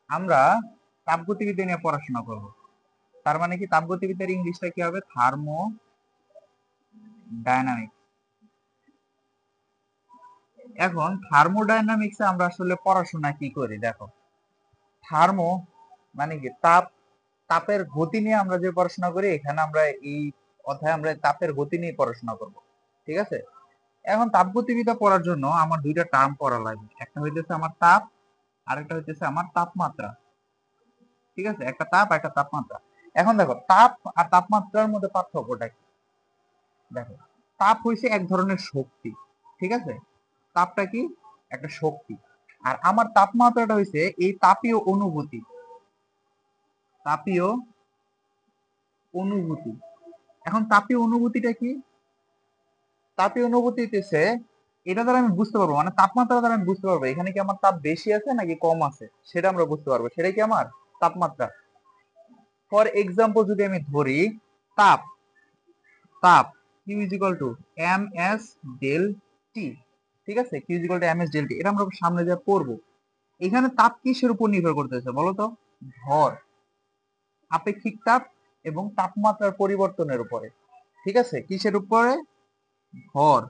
আমরা তাপগতিবিদ্যা নিয়ে পড়াশোনা করব। তার মানে কি তাপগতিবিদ্যার ইংলিশটা কি হবে? থার্মোডায়নামিক্স। এখন থার্মোডায়নামিক্সে আমরা আসলে পড়াশোনা কি করি দেখো। থার্মো মানে কি তাপ, তাপের গতি নিয়ে আমরা যে পড়াশোনা করি, এখানে আমরা এই অধ্যায়ে আমরা তাপের গতি নিয়ে পড়াশোনা করব। ঠিক আছে? এখন তাপগতিবিদ্যা পড়ার জন্য আমার দুইটা টার্ম পড়া লাগবে। একটা হইতেছে আমার তাপ, আরেকটা হইতেছে আমার তাপমাত্রা। ঠিক আছে? একটা তাপ একটা তাপমাত্রা। এখন দেখো তাপ আর তাপমাত্রার মধ্যে পার্থক্যটা কি? দেখো, তাপ হইছে এক ধরনের শক্তি। ঠিক আছে? তাপটা কি? একটা শক্তি। আর আমার তাপমাত্রাটা হইছে এই তাপীয় অনুভূতি। তাপীয় অনুভূতি। এখন তাপীয় অনুভূতিটা কি? তাপীয় অনুভূতি হইতেছে এটা দ্বারা আমি বুঝতে পারবো, মানে তাপমাত্রা দ্বারা আমি বুঝতে পারবো এখানে কি আমার তাপ বেশি আছে নাকি কম আছে, সেটা আমরা বুঝতে পারবো। সেটাই কি আমার তাপমাত্রা। ফর এক্সাম্পল যদি আমি ধরি তাপ, তাপ Q is equal to M S del T. ঠিক আছে? Q is equal to M S del T, এটা আমরা সামনে যা পড়বো। এখানে তাপ কিসের উপর নির্ভর করতেছে বলতো? ভর, আপেক্ষিক তাপ এবং তাপমাত্রার পরিবর্তনের উপরে। ঠিক আছে? কিসের উপরে? ভর,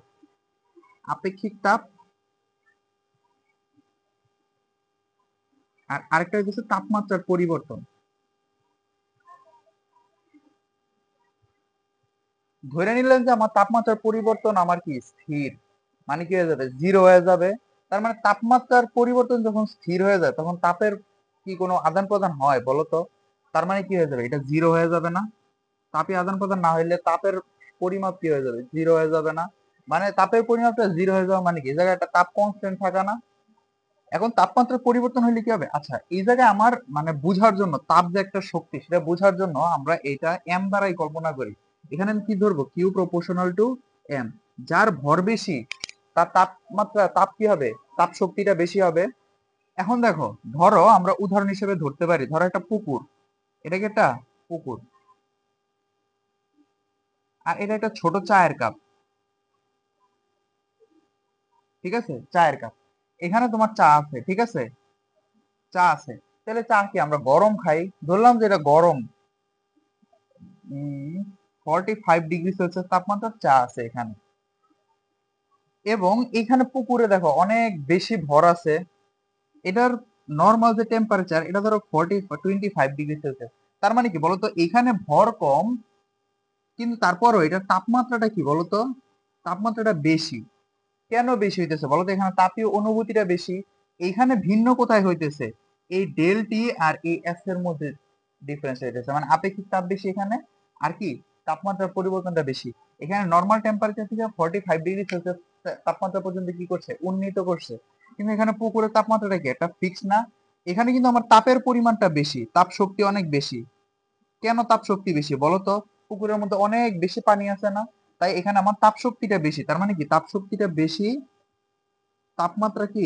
আপেক্ষিক তাপ, আর আরেকটা হচ্ছে তাপমাত্রার পরিবর্তন। ধরে নিলেন যে আমার তাপমাত্রার পরিবর্তন আমার কি স্থির, মানে কি হয়ে যাবে? জিরো হয়ে যাবে। তার মানে তাপমাত্রার পরিবর্তন যখন স্থির হয়ে যায় তখন তাপের কি কোনো আদান প্রদান হয় বলতো? তার মানে কি হয়ে যাবে? এটা জিরো হয়ে যাবে না? তাপই আদান প্রদান না হইলে তাপের পরিমাপ কি হয়ে যাবে? জিরো হয়ে যাবে না? মানে তাপের পরিমাপটা জিরো হয়ে যাওয়া মানে কি, এই জায়গায় একটা তাপ কনস্ট্যান্ট থাকা না? এখন তাপমাত্রার পরিবর্তন হলে কি হবে? আচ্ছা, এই জায়গায় আমার মানে বুঝার জন্য তাপ যে একটা শক্তি, সেটা বোঝার জন্য আমরা এটা এম দ্বারাই কল্পনা করি। এখানে আমি কি ধরবো? Q proportional to M. যার ভর বেশি তার তাপমাত্রা, তাপ কি হবে? তাপ শক্তিটা বেশি হবে। এখন দেখো, ধরো আমরা উদাহরণ হিসেবে ধরতে পারি, ধরো একটা পুকুর, এটা কি একটা পুকুর, আর এটা একটা ছোট চায়ের কাপ। ঠিক আছে? চায়ের কাপ, এখানে তোমার চা আছে। ঠিক আছে? চা আছে। তাহলে চা কি আমরা গরম খাই? ধরলাম যে এটা গরম, 45 ডিগ্রি সেলসিয়াস তাপমাত্রার চা আছে এখানে। এবং এখানে পুকুরে দেখো অনেক বেশি ভর আছে। এটার নর্মাল যে টেম্পারেচার, এটা ধরো 25 ডিগ্রি সেলসিয়াস। তার মানে কি বলতো? এখানে ভর কম, কিন্তু তারপরও এটার তাপমাত্রাটা কি বলতো? তাপমাত্রাটা বেশি। কেন বেশি হইতেছে বলতো? এখানে তাপীয় অনুভূতিটা বেশি। এইখানে ভিন্ন কোথায় হইতেছে? এই ডেল টি আর এই এস এর মধ্যে ডিফারেন্স হইতেছে, মানে আপেক্ষিক তাপ বেশি এখানে, আর কি তাপমাত্রার পরিবর্তনটা বেশি। এখানে নর্মাল টেম্পারেচার থেকে 45 ডিগ্রি সেলসিয়াস তাপমাত্রা পর্যন্ত কি করছে? উন্নীত করছে। কিন্তু এখানে পুকুরের তাপমাত্রাটা কি একটা ফিক্স না? এখানে কিন্তু আমার তাপের পরিমাণটা বেশি, তাপ শক্তি অনেক বেশি। কেন তাপ শক্তি বেশি বলতো? পুকুরের মধ্যে অনেক বেশি পানি আছে না? তাই এখানে আমার তাপ শক্তিটা বেশি। তার মানে কি তাপ শক্তিটা বেশি, তাপমাত্রা কি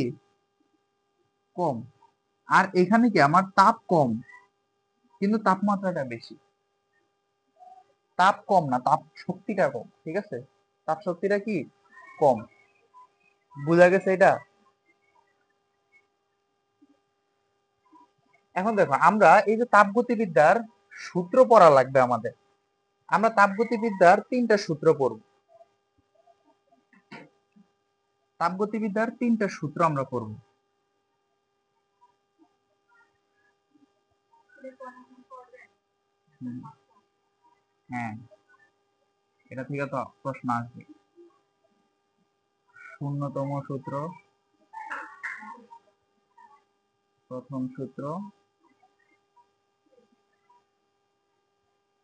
কম। আর এখানে কি আমার তাপ কম, কিন্তু তাপমাত্রাটা বেশি। তাপ কম না, তাপ শক্তিটা কম। ঠিক আছে? তাপ শক্তিটা কি কম। বুঝা গেছে এটা? এখন দেখো, আমরা এই যে তাপগতিবিদ্যার সূত্র পড়া লাগবে আমাদের। আমরা তাপগতিবিদ্যার তিনটা সূত্র পড়ব। তাপগতিবিদ্যার তিনটা সূত্র আমরা পড়ব। হুম, হ্যাঁ, এটা থেকে তো প্রশ্ন আসবে। শূন্যতম সূত্র, প্রথম সূত্র,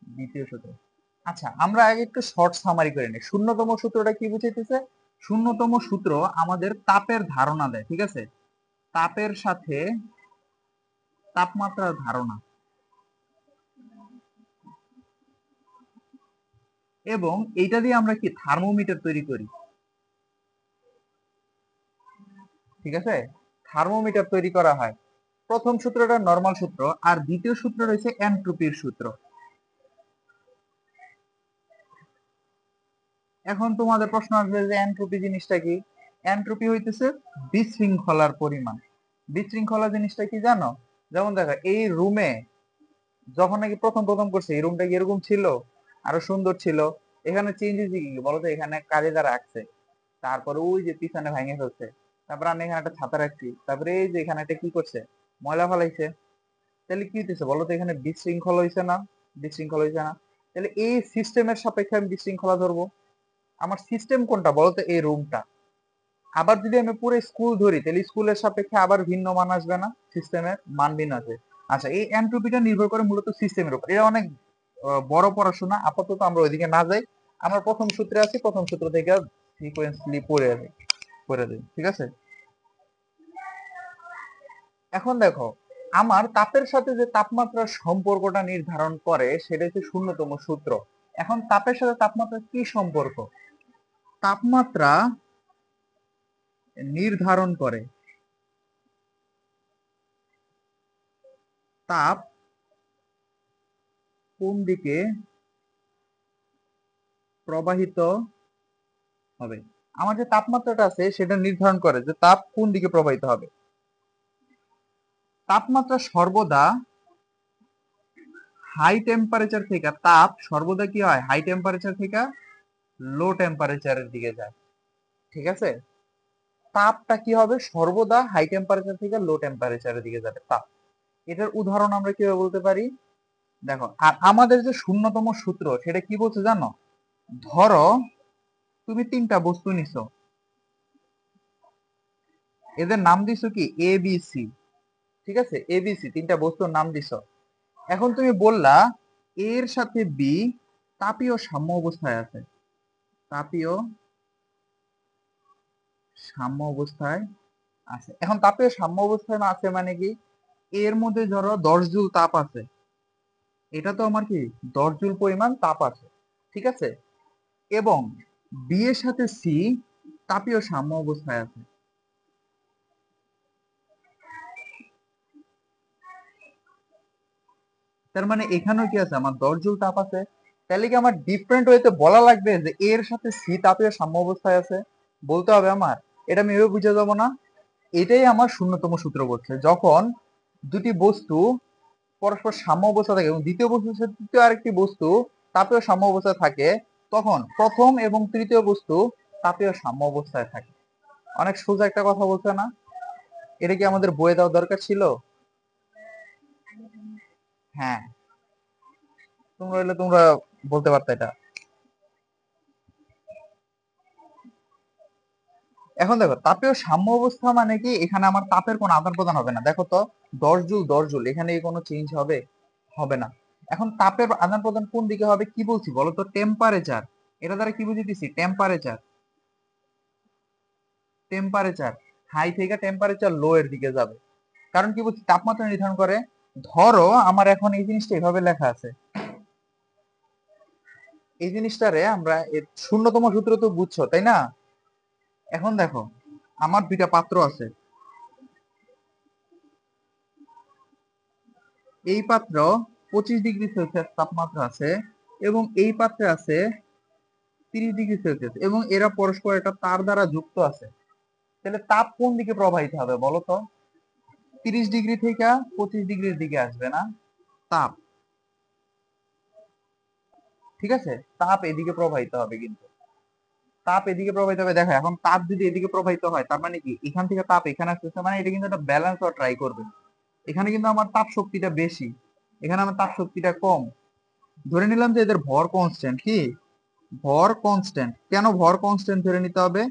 দ্বিতীয় সূত্র। আচ্ছা, আমরা আগে একটু শর্ট সামারি করে নিই। শূন্যতম সূত্রটা কি বুঝাইতেছে? শূন্যতম সূত্র আমাদের তাপের ধারণা দেয়। ঠিক আছে? তাপের সাথে তাপমাত্রার ধারণা, এবং এইটা দিয়ে আমরা কি থার্মোমিটার তৈরি করি। ঠিক আছে? থার্মোমিটার তৈরি করা হয়। প্রথম সূত্রটা নরমাল সূত্র, আর দ্বিতীয় সূত্র রয়েছে এন্ট্রপির সূত্র। এখন তোমাদের প্রশ্ন আসবে যে এন্ট্রপি জিনিসটা কি? এন্ট্রপি হইতেছে বিশৃঙ্খলার পরিমাণ। বিশৃঙ্খলা জিনিসটা কি জানো? যেমন দেখো এই রুমে যখন নাকি প্রথম প্রথম করছে এই রুমটা কি এরকম ছিল, আরো সুন্দর ছিল। এখানে চেঞ্জেস কি কি বলো তো, এখানে কাজেদা রাখছে, তারপরে ওই যে পিছনে ভেঙে ফেলছে, তারপরে আমি এখানে একটা ছাতা রাখছি, তারপরে এই যে এখানে একটা কি করছে, ময়লা ফেলাইছে। তাহলে কি হইতেছে বলো তো, এখানে বিশৃঙ্খল হয়েছে না? বিশৃঙ্খল হয়েছে না? তাহলে এই সিস্টেমের সাপেক্ষে আমি বিশৃঙ্খলা ধরবো। আমার সিস্টেম কোনটা বলো তো, এই রুমটা। আবার যদি আমি পুরো স্কুল ধরি, তাহলে স্কুলের সাপেক্ষে আবার ভিন্ন মান আসবে না, সিস্টেমের মান ভিন্ন আছে। আচ্ছা, এই এন্ট্রপিটা নির্ভর করে মূলত সিস্টেমের উপর। এটা অনেক বড় পড়াশোনা, আপাতত আমরা ওইদিকে না যাই। আমরা প্রথম সূত্রে আছি, প্রথম সূত্র থেকে সিকোয়েন্সলি পড়ে দিই, ঠিক আছে? এখন দেখো, আমার তাপের সাথে যে তাপমাত্রার সম্পর্কটা নির্ধারণ করে সেটা হচ্ছে শূন্যতম সূত্র। এখন তাপের সাথে তাপমাত্রার কি সম্পর্ক? তাপমাত্রা নির্ধারণ করে তাপ কোন দিকে প্রবাহিত হবে। আমার যে তাপমাত্রাটা আছে সেটা নির্ধারণ করে যে তাপ কোন দিকে প্রবাহিত হবে। তাপমাত্রা সর্বদা হাই টেম্পারেচার থেকে, তাপ সর্বদা কি হয়, হাই টেম্পারেচার থেকে লো টেম্পারেচারের দিকে যায়, ঠিক আছে? তাপটা কি হবে, সর্বদা হাই টেম্পারেচার থেকে লো টেম্পারেচারের দিকে যাবে তাপ। এটার উদাহরণ আমরা কিভাবে বলতে পারি? দেখো, আর আমাদের যে শূন্যতম সূত্র সেটা কি বলছে জানো? ধরো তুমি তিনটা বস্তু নিছো, এদের নাম দিছো কি এ বি সি, ঠিক আছে? এ বি সি তিনটা বস্তুর নাম দিছো। এখন তুমি বললা এর সাথে বি তাপীয় সাম্য অবস্থায় আছে, তাপীয় সাম্য অবস্থায় আছে। এখন তাপীয় সাম্য অবস্থায় আছে মানে কি, এর মধ্যে ধরো 10 জুল তাপ আছে, এটা তো আমার কি 10 জুল পরিমাণ তাপ আছে, ঠিক আছে? এবং বি এর সাথে সি তাপীয় সাম্য অবস্থায় আছে। তার মানে এখানেও কি আছে, আমার 10 জুল তাপ আছে। তাহলে কি আমার ডিফারেন্ট ওয়েতে বলা লাগবে যে এর সাথে সি তাপীয় সাম্য অবস্থায় আছে? বলতে হবে আমার? এটা আমি এভাবে বুঝে যাবো না? এটাই আমার শূন্যতম সূত্র বলছে, যখন দুটি বস্তু পরস্পর সাম্য অবস্থা থাকে এবং দ্বিতীয় বস্তুর সাথে তৃতীয় আরেকটি বস্তু তাপীয় সাম্য অবস্থায় থাকে, তখন প্রথম এবং তৃতীয় বস্তু তাপীয় সাম্য অবস্থায় থাকে। অনেক সোজা একটা কথা বলছে না? এটা কি আমাদের বইয়ে দেওয়া দরকার ছিল? হ্যাঁ, তোমরা হইলে তোমরা বলতে পারতে এটা। এখন দেখো, তাপীয় সাম্য অবস্থা মানে কি, এখানে আমার তাপের কোনো আদান প্রদান হবে না। দেখো তো, 10 জুল 10 জুল, এখানে কি কোনো চেঞ্জ হবে? হবে না। এখন তাপের আদান প্রদান কোন দিকে হবে কি বলছি বলো তো, টেম্পারেচার। এটা দ্বারা কি বুঝিতেছি, টেম্পারেচার। টেম্পারেচার হাই থেকে টেম্পারেচার লো এর দিকে যাবে। কারণ কি বলছি, তাপমাত্রা নির্ধারণ করে। ধরো আমার এখন এই জিনিসটা এভাবে লেখা আছে, এই জিনিসটারে আমরা শূন্যতম সূত্র তো বুঝছো তাই না? এখন দেখো, আমার দুইটা পাত্র আছে, এই পাত্র 25 ডিগ্রি সেলসিয়াস তাপমাত্রা আছে এবং এই পাত্রে আছে 30 ডিগ্রি সেলসিয়াস, এবং এরা পরস্পর একটা তার দ্বারা যুক্ত আছে। তাহলে তাপ কোন দিকে প্রবাহিত হবে বলো তো? 30 ডিগ্রি থেকে 25 ডিগ্রির দিকে আসবে না তাপ, ঠিক আছে? তাপ এদিকে প্রবাহিত হবে, কিন্তু তাপ এদিকে প্রবাহিত হবে। দেখো, এখন তাপ যদি এদিকে প্রবাহিত হয় তার মানে কি, এখান থেকে তাপ এখানে আসতেছে, মানে এটা কিন্তু একটা ব্যালেন্স হওয়ার ট্রাই করবে। এখানে কিন্তু আমার তাপ শক্তিটা বেশি, এখানে আমার তাপ শক্তিটা কম। ধরে নিলাম যে এদের ভর কনস্ট্যান্ট, কি ভর কনস্ট্যান্ট, কেন ভর কনস্ট্যান্ট ধরে নিতে হবে?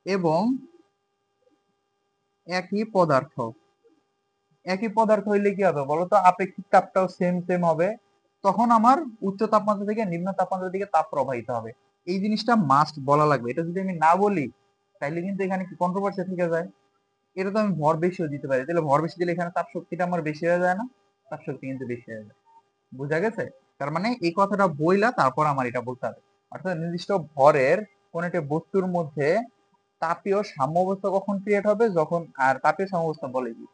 এবং একই পদার্থ, একই পদার্থ হইলে কি হবে বলতো, আপেক্ষিক তাপটাও সেম সেম হবে। তখন আমার উচ্চ তাপমাত্রা থেকে নিম্ন তাপমাত্রার দিকে তাপ প্রবাহিত হবে। এই জিনিসটা মাস্ট বলা লাগবে। এটা যদি আমি না বলি তাইলে কিন্তু এখানে কি কন্ট্রোভার্সি থেকে যায়। এটা তো আমি ভর বেশিও দিতে পারি, তাহলে ভর বেশি দিলে এখানে তাপ শক্তিটা আমার বেশি হয়ে যায় না? তাপ শক্তি কিন্তু বেশি হয়ে যায়। বুঝা গেছে? তার মানে এই কথাটা বইলা তারপর আমার এটা বলতে হবে। অর্থাৎ নির্দিষ্ট ভরের কোন একটা বস্তুর মধ্যে তাপীয় সাম্যাবস্থা কখন ক্রিয়েট হবে, যখন, আর তাপীয় সাম্যাবস্থা বলে কি,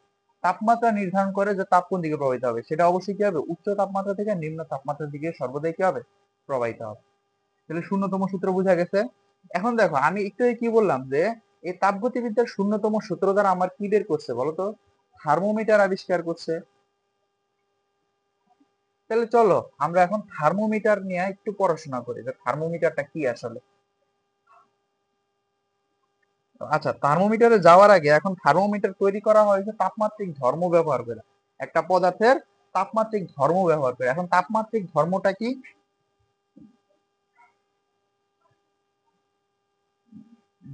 তাপমাত্রা নির্ধারণ করে যে তাপ কোন দিকে প্রবাহিত হবে, সেটা অবশ্যই কি হবে, উচ্চ তাপমাত্রা থেকে নিম্ন তাপমাত্রার দিকে সর্বদাই কি হবে, প্রবাহিত হবে। তাহলে শূন্যতম সূত্র বোঝা গেছে। এখন দেখো, আমি একটু আগে কি বললাম যে এই তাপগতিবিদ্যার শূন্যতম সূত্র দ্বারা আমার কি বের করছে বলতো, থার্মোমিটার আবিষ্কার করছে। তাহলে চলো আমরা এখন থার্মোমিটার নিয়ে একটু পড়াশোনা করি যে থার্মোমিটারটা কি আসলে। আচ্ছা, থার্মোমিটারে যাওয়ার আগে এখন থার্মোমিটার তৈরি করা হয়েছে তাপমাত্রিক ধর্ম ব্যবহার করে, একটা পদার্থের তাপমাত্রিক ধর্ম ব্যবহার করে। এখন তাপমাত্রিক ধর্মটা কি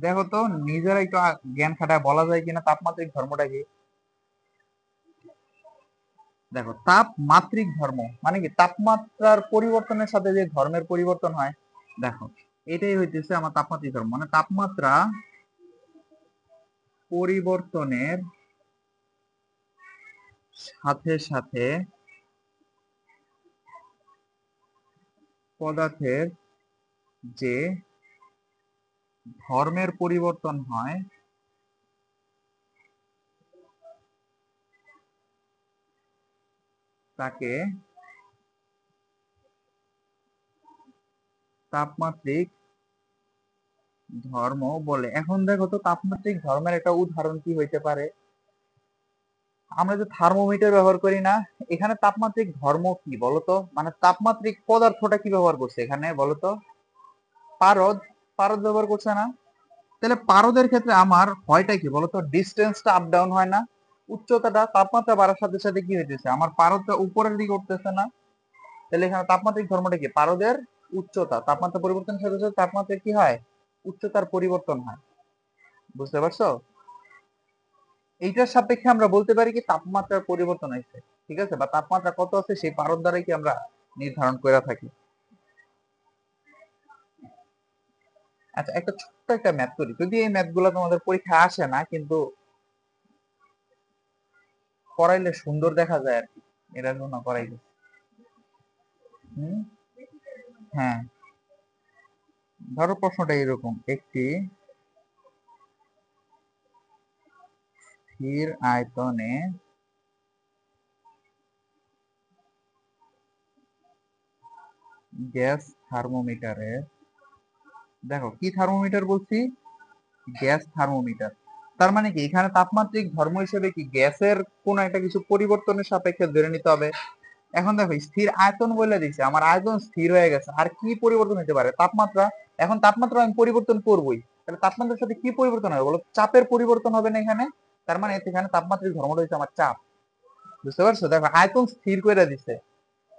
দেখো তো, নিজেরা একটু জ্ঞান খাটায় বলা যায় কিনা তাপমাত্রিক ধর্মটা কি। দেখো, তাপমাত্রিক ধর্ম মানে কি, তাপমাত্রার পরিবর্তনের সাথে যে ধর্মের পরিবর্তন হয়, দেখো এটাই হইতেছে আমার তাপমাত্রিক ধর্ম, মানে তাপমাত্রা পরিবর্তনের সাথে সাথে পদার্থের যে ধর্মের পরিবর্তন হয় তাকে তাপমাত্রিক ধর্ম বলে। এখন দেখো তো, তাপমাত্রিক ধর্মের একটা উদাহরণ কি হইতে পারে। আমরা যে থার্মোমিটার ব্যবহার করি না, এখানে তাপমাত্রিক ধর্ম কি বলতো, মানে তাপমাত্রিক পদার্থটা কি ব্যবহার করছে এখানে বলতো, পারদ। পারদ ব্যবহার করছে না? তাহলে পারদের ক্ষেত্রে আমার হয়টা কি বলতো, ডিস্টেন্সটা আপ ডাউন হয় না, উচ্চতাটা তাপমাত্রা বাড়ার সাথে সাথে কি হইতেছে, আমার পারদটা উপরের দিকে উঠতেছে না। তাহলে এখানে তাপমাত্রিক ধর্মটা কি, পারদের উচ্চতা, তাপমাত্রা পরিবর্তনের সাথে সাথে তাপমাত্রা কি হয়, উচ্চতার পরিবর্তন হয়। বুঝতে পারছো? এইটার সাপেক্ষে আমরা বলতে পারি কি তাপমাত্রার পরিবর্তন হয়েছে, ঠিক আছে, বা তাপমাত্রা কত আছে সেই পারদ দ্বারাই কি আমরা নির্ধারণ করে থাকি। আচ্ছা, একটা ছোট্ট একটা ম্যাথ করি, যদি এই ম্যাথ গুলো তোমাদের পরীক্ষায় আসে না, কিন্তু করাইলে সুন্দর দেখা যায় আর কি, এটার জন্য করাই দিচ্ছি। হুম, হ্যাঁ, ধরো প্রশ্নটা এরকম, একটি স্থির আয়তনে গ্যাস থার্মোমিটারের, দেখো কি থার্মোমিটার বলছি, গ্যাস থার্মোমিটার, তার মানে কি এখানে তাপমাত্রিক ধর্ম হিসেবে কি গ্যাসের কোন একটা কিছু পরিবর্তনের সাপেক্ষে ধরে নিতে হবে। এখন দেখো স্থির আয়তন বলে দিচ্ছে, আমার আয়তন স্থির হয়ে গেছে, আর কি পরিবর্তন হতে পারে, তাপমাত্রা। এখন তাপমাত্রা আমি পরিবর্তন করবোই, তাহলে তাপমাত্রার সাথে কি পরিবর্তন হবে বলো, চাপের পরিবর্তন হবে না এখানে। তার মানে এখানে তাপমাত্রিক ধর্মটা হচ্ছে আমার চাপ। বুঝতে পারছো? দেখো আয়তন স্থির করে দিচ্ছে।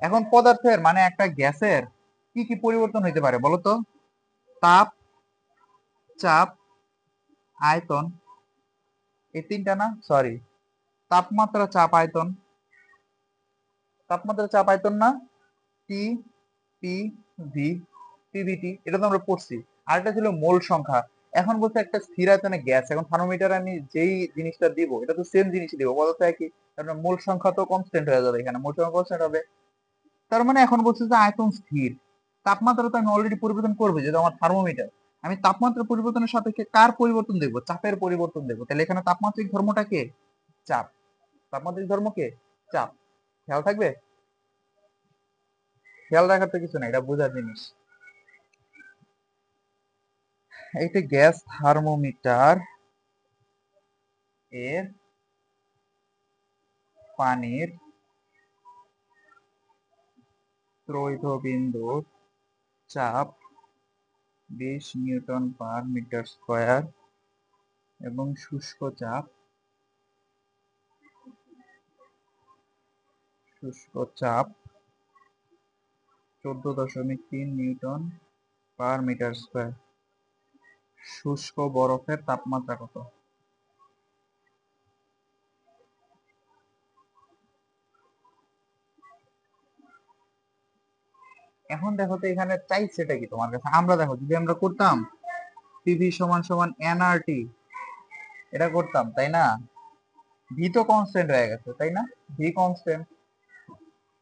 এখন পদার্থের মানে একটা গ্যাসের কি কি পরিবর্তন হইতে পারে বলতো, তাপ, চাপ, আয়তন, এই তিনটা না, সরি, তাপমাত্রা, চাপ, আয়তন। তাপমাত্রা, চাপ, আয়তন না, টি, পি, ভি, পিভিটি, এটা তো আমরা পড়ছি। আর এটা ছিল মোল সংখ্যা। এখন বলছে একটা স্থির আয়তনে গ্যাস, এখন থার্মোমিটার আমি যেই জিনিসটা দিব এটা তো সেম জিনিসই দিব, পদার্থ একই, কারণ মোল সংখ্যা তো কনস্ট্যান্ট হয়ে যাবে, এখানে মোল সংখ্যা কনস্ট্যান্ট হবে। তার মানে এখন বলছে যে আয়তন স্থির, তাপমাত্রা তো আমি অলরেডি পরিবর্তন করবো, যেহেতু আমার থার্মোমিটার। আমি তাপমাত্রা পরিবর্তনের সাপেক্ষে কার পরিবর্তন দেখবো, চাপের পরিবর্তন দেখবো। তাহলে এখানে তাপমাত্রিক ধর্মটা কে, চাপ। তাপমাত্রিক ধর্ম কে, চাপ। খেয়াল থাকবে, খেয়াল রাখার তো কিছু নাই, এটা বোঝার জিনিস। এইটা গ্যাস থার্মোমিটার এর পানির ত্রৈধবিন্দুর চাপ 20 নিউটন পার মিটার স্কয়ার এবং শুষ্ক চাপ 14.3 নিউটন পার মিটার স্কয়ার। শুষ্ক বরফের তাপমাত্রা কত? এখন দেখো তো এখানে চাইছেটা কি তোমার কাছে, আমরা দেখো যদি আমরা করতাম পিভি সমান সমান এনআরটি, এটা করতাম তাই না, ভি তো কনস্ট্যান্ট হয়ে গেছে তাই না, ভি কনস্ট্যান্ট,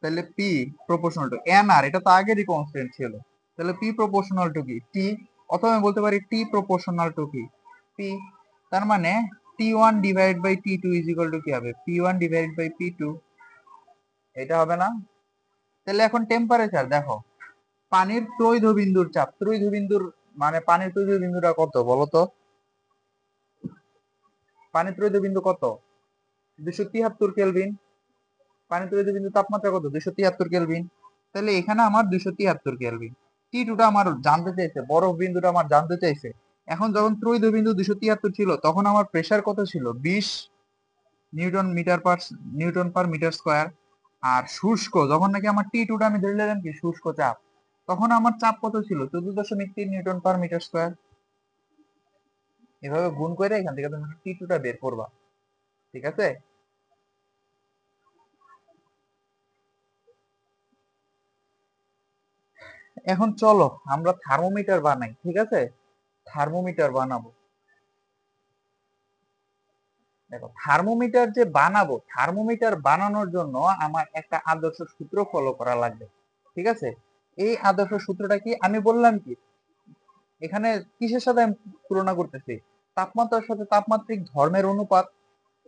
তাহলে পি প্রপোর্শনাল টু এন আর, এটা তো আগেরই কনস্ট্যান্ট ছিল, তাহলে পি প্রপোর্শনাল টু কি, টি। অথবা আমি বলতে পারি টি প্রপোর্শনাল টু কি, পি। তার মানে T one divide by T two is equal to কি হবে, P one divide by P two, এটা হবে না? তাহলে এখন টেম্পারেচার দেখো, পানির ত্রৈধ বিন্দুর চাপ, ত্রৈধ বিন্দুর মানে পানির ত্রৈধ বিন্দুটা কত বলতো, পানির ত্রৈধ বিন্দু কত, 273 কেলভিন। পানি তরল বিন্দু তাপমাত্রা কত 273 কেলভিন। তাহলে এখানে আমার 273 কেলভিন। টি টুটা আমার জানতে চাইছে, বরফ বিন্দুটা আমার জানতে চাইছে। এখন যখন ত্রৈধ বিন্দু 273 ছিল তখন আমার প্রেসার কত ছিল 20 নিউটন পার মিটার স্কয়ার। আর শুষ্ক যখন নাকি আমার টি টুটা আমি ধরে নিলাম কি শুষ্ক চাপ, তখন আমার চাপ কত ছিল 14.3 নিউটন পার মিটার স্কয়ার। এভাবে গুণ করে এখান থেকে তুমি টি টুটা বের করবা, ঠিক আছে। এখন চলো আমরা থার্মোমিটার বানাই, ঠিক আছে। থার্মোমিটার বানাবো। দেখো থার্মোমিটার যে বানাবো, থার্মোমিটার বানানোর জন্য আমার একটা আদর্শ সূত্র ফলো করা লাগবে, ঠিক আছে। এই আদর্শ সূত্রটা কি আমি বললাম কি এখানে কিসের সাথে আমি তুলনা করতেছি, তাপমাত্রার সাথে তাপমাত্রিক ধর্মের অনুপাত,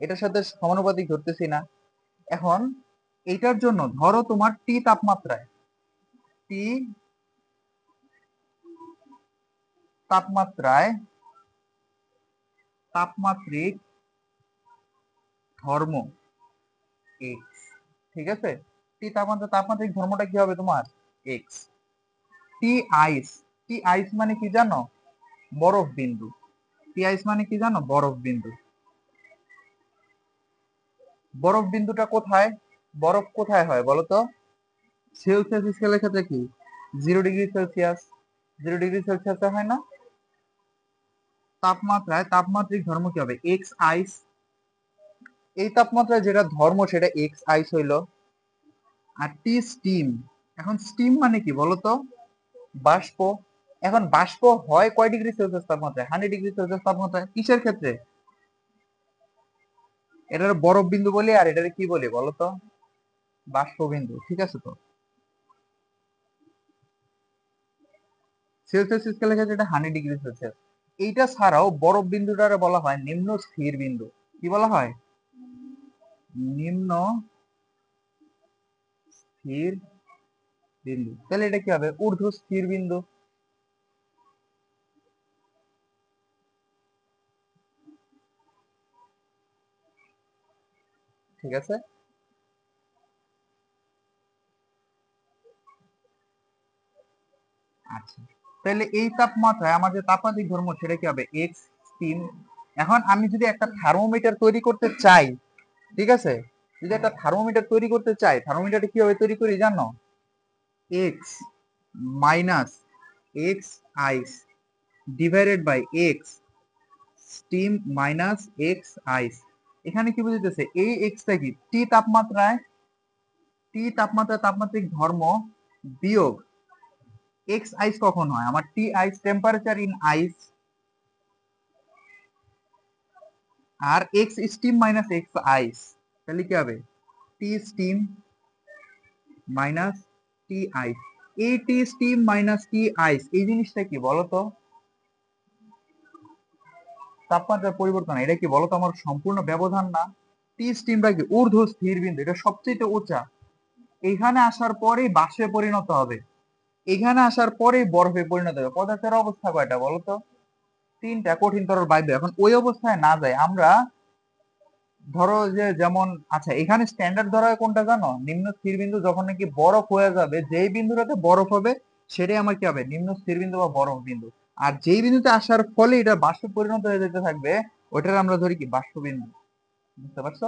এটার সাথে সমানুপাতিক ধরতেছি না। এখন এইটার জন্য ধরো তোমার টি তাপমাত্রায়, টি তাপমাত্রায় তাপমাত্রিক ধর্ম এক্স, ঠিক আছে। টি তাপমাত্রা তাপমাত্রিক ধর্মটা কি হবে তোমার এক্স। টি আইস, টি আইস মানে কি জানো, বরফ বিন্দু। টি আইস মানে কি জানো, বরফ বিন্দু। বরফ বিন্দুটা কোথায়, বরফ কোথায় হয় বলো তো, সেলসিয়াস স্কেলের ক্ষেত্রে কি 0 ডিগ্রি সেলসিয়াস, 0 ডিগ্রি সেলসিয়াসে হয় না। তাপমাত্রায় তাপমাত্রিক ধর্ম কি হবে এক্স আইস। এই তাপমাত্রায় যেটা ধর্ম সেটা এক্স আইস হইলো। আর টি স্টিম, এখন স্টিম মানে কি বলতো, বাষ্প। এখন বাষ্প হয় কয় ডিগ্রি সেলসিয়াস তাপমাত্রায়, 100 ডিগ্রি সেলসিয়াস তাপমাত্রায়। কিসের ক্ষেত্রে, এটার বরফ বিন্দু বলি আর এটার কি বলি বলতো, বাষ্প বিন্দু, ঠিক আছে। তো সেলসিয়াস স্কেলের ক্ষেত্রে এটা 100 ডিগ্রি সেলসিয়াস। এইটা ছাড়াও বরফ বিন্দুটার বলা হয় নিম্ন স্থির বিন্দু। কি বলা হয়, নিম্ন স্থির বিন্দু। তাহলে এটা কি হবে ঊর্ধ্ব স্থির বিন্দু, ঠিক আছে। আচ্ছা, তাহলে এই তাপমাত্রায় আমার যে তাপমাত্রিক ধর্ম সেটা কি হবে এক্স স্টিম। এখন আমি যদি একটা থার্মোমিটার তৈরি করতে চাই, ঠিক আছে, যদি একটা থার্মোমিটার তৈরি করতে চাই, থার্মোমিটারটা কিভাবে তৈরি করি জানো, X minus X ice divided by X steam minus X ice. এখানে কি বুঝতেছে, এই এক্সটা কি টি তাপমাত্রায়, টি তাপমাত্রায় তাপমাত্রিক ধর্ম বিয়োগ এক্স আইস কখন হয় আমার T ice temperature in ice, আর X steam minus X ice. তাহলে কি হবে টি স্টিম মাইনাস টি আইস। এই টি স্টিম মাইনাস টি আইস এই জিনিসটা কি বলতো, তাপমাত্রার পরিবর্তন। এটা কি বলতো আমার সম্পূর্ণ ব্যবধান না। টি স্টিমটা কি ঊর্ধ্ব স্থির বিন্দু, এটা সবচেয়ে উঁচা। এখানে আসার পরেই বাষ্পে পরিণত হবে, এখানে আসার পরেই বরফে পরিণত হবে। পদার্থের অবস্থা কয়টা বলতো, তিনটা, কঠিন তরল বায়ু। এখন ওই অবস্থায় না যায় আমরা, ধরো যে যেমন, আচ্ছা এখানে স্ট্যান্ডার্ড ধরা হয় কোনটা জানো, নিম্ন স্থির বিন্দু যখন নাকি বরফ হয়ে যাবে, যেই বিন্দুটাতে বরফ হবে সেটাই আমার কি হবে নিম্ন স্থির বিন্দু বা বরফ বিন্দু। আর যেই বিন্দুতে আসার ফলে এটা বাষ্পে পরিণত হয়ে যেতে থাকবে ওইটার আমরা ধরি কি বাষ্প বিন্দু, বুঝতে পারছো।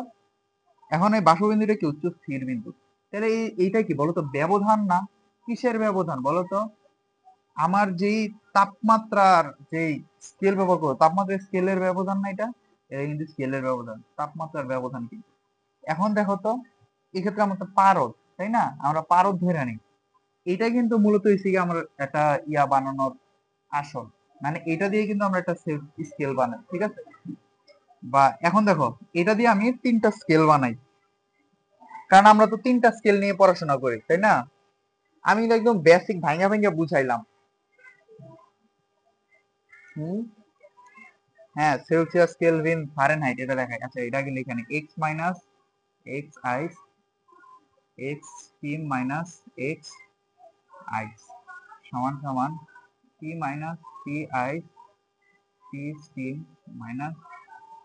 এখন এই বাষ্প বিন্দুটা কি উচ্চ স্থির বিন্দু। তাহলে এইটা কি বলতো ব্যবধান না, কিসের ব্যবধান বলতো, আমার যেই তাপমাত্রার যেই স্কেল ব্যবহার করবো, তাপমাত্রার স্কেলের ব্যবধান না এটা, এটা কিন্তু স্কেলের ব্যবধান, তাপমাত্রার ব্যবধান কিন্তু। এখন দেখো তো এক্ষেত্রে আমরা তো পারদ, তাই না, আমরা পারদ ধরে নিই। এটা কিন্তু মূলত হচ্ছে কি আমরা একটা ইয়া বানানোর আসল, মানে এটা দিয়ে কিন্তু আমরা একটা স্কেল বানাই, ঠিক আছে। বা এখন দেখো এটা দিয়ে আমি তিনটা স্কেল বানাই, কারণ আমরা তো তিনটা স্কেল নিয়ে পড়াশোনা করি, তাই না। আমি কিন্তু একদম বেসিক ভাঙা ভাঙা বুঝাইলাম। হুম, হ্যাঁ সেলসিয়াস কেলভিন ফারেনহাইট এটা দেখায়। আচ্ছা এটা আগে লিখে নি, X minus X ice X steam minus X ice সমান সমান T minus T ice T steam minus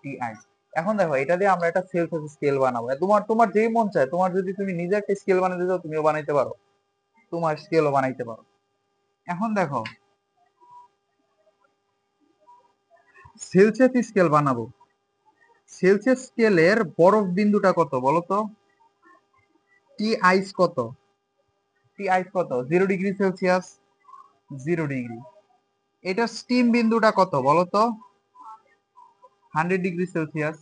T ice. এখন দেখো এটা দিয়ে আমরা একটা সেলসিয়াস স্কেল বানাবো। তোমার তোমার যেই মন চায়, তোমার যদি তুমি নিজে একটা স্কেল বানাতে চাও তুমিও বানাইতে পারো, তোমার স্কেলও বানাইতে পারো। এখন দেখো সেলসিয়াস স্কেল বানাবো। সেলসিয়াস স্কেলের বরফ বিন্দুটা কত বলো তো? টি আইস কত? টি আইস কত? 0 ডিগ্রি সেলসিয়াস। 0 ডিগ্রি। এটা স্টিম বিন্দুটা কত বলো তো? 100 ডিগ্রি সেলসিয়াস।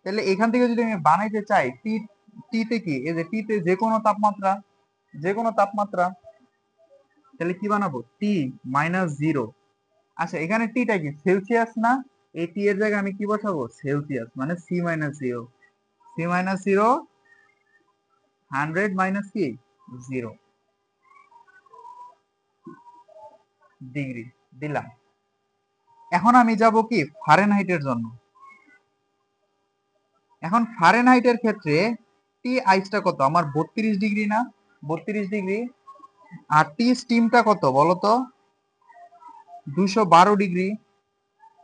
তাহলে এখান থেকে যদি আমি বানাইতে চাই টি, টিতে কি, এই যে টিতে যে কোনো তাপমাত্রা, যে কোনো তাপমাত্রা, তাহলে কি বানাবো? টি -0। আচ্ছা এখানে টিটা কি সেলসিয়াস না? এই টি এর জায়গায় আমি কি বসাবো? সেলসিয়াস, মানে C-0। C-0, 100 মাইনাস কি 0 ডিগ্রি দিলাম। এখন আমি যাব কি ফারেনহাইটের জন্য। এখন ফারেনহাইটের ক্ষেত্রে টি আইসটা কত আমার? 32 ডিগ্রি না? 32 ডিগ্রি। আর টি স্টিমটা কত বলতো? 212 ডিগ্রি।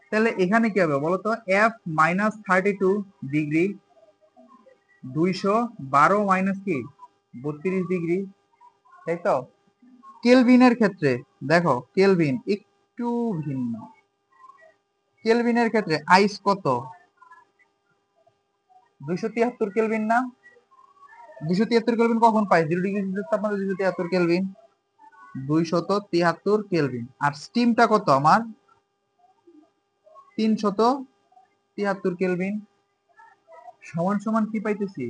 তাহলে এখানে কি হবে বলতো? F-32 ডিগ্রি, 212 মাইনাস কি 32 ডিগ্রি, তাই তো? কেলভিনের ক্ষেত্রে দেখো, কেলভিন একটু ভিন্ন। কেলভিনের ক্ষেত্রে আইস কত? 273 কেলভিন না? 273 কেলভিন কখন পাই? 0 ডিগ্রি সেলসিয়াস তাপমাত্রা 273 কেলভিন। 273 কেলভিন। আর স্টিমটা কত আমার? 373 কেলভিন। সমান সমান কি পাইতেছি?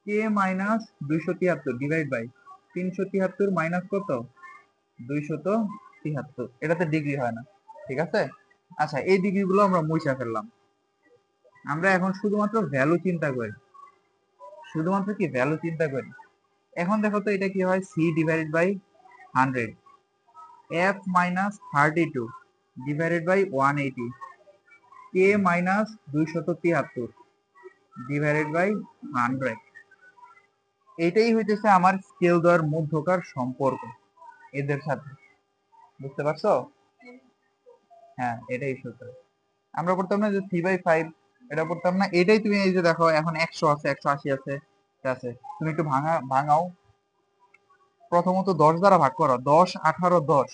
কে মাইনাস 273 ডিভাইড বাই 373 মাইনাস কত? 273। এটাতে ডিগ্রি হয় না, ঠিক আছে? আচ্ছা এই ডিগ্রি গুলো আমরা মুছে ফেললাম। আমরা এখন শুধুমাত্র ভ্যালু চিন্তা করি, শুধুমাত্র কি ভ্যালু চিন্তা করি। এখন দেখো তো এটা কি হয়? C divided by 100, F-32 divided by 180, K minus 273 divided by 100। এটাই হইতেছে আমার স্কেল দ্বয়ের মধ্যকার সম্পর্ক এদের সাথে। বুঝতে পারছো? হ্যাঁ এটাই সূত্র। আমরা করতাম না যে 3/5, এটা করতাম না? এটাই তুমি এই যে দেখো এখন 100 আছে, 180 আছে, ঠিক আছে? তুমি একটু ভাঙাও। প্রথমত 10 দ্বারা ভাগ করো, 10 18 10।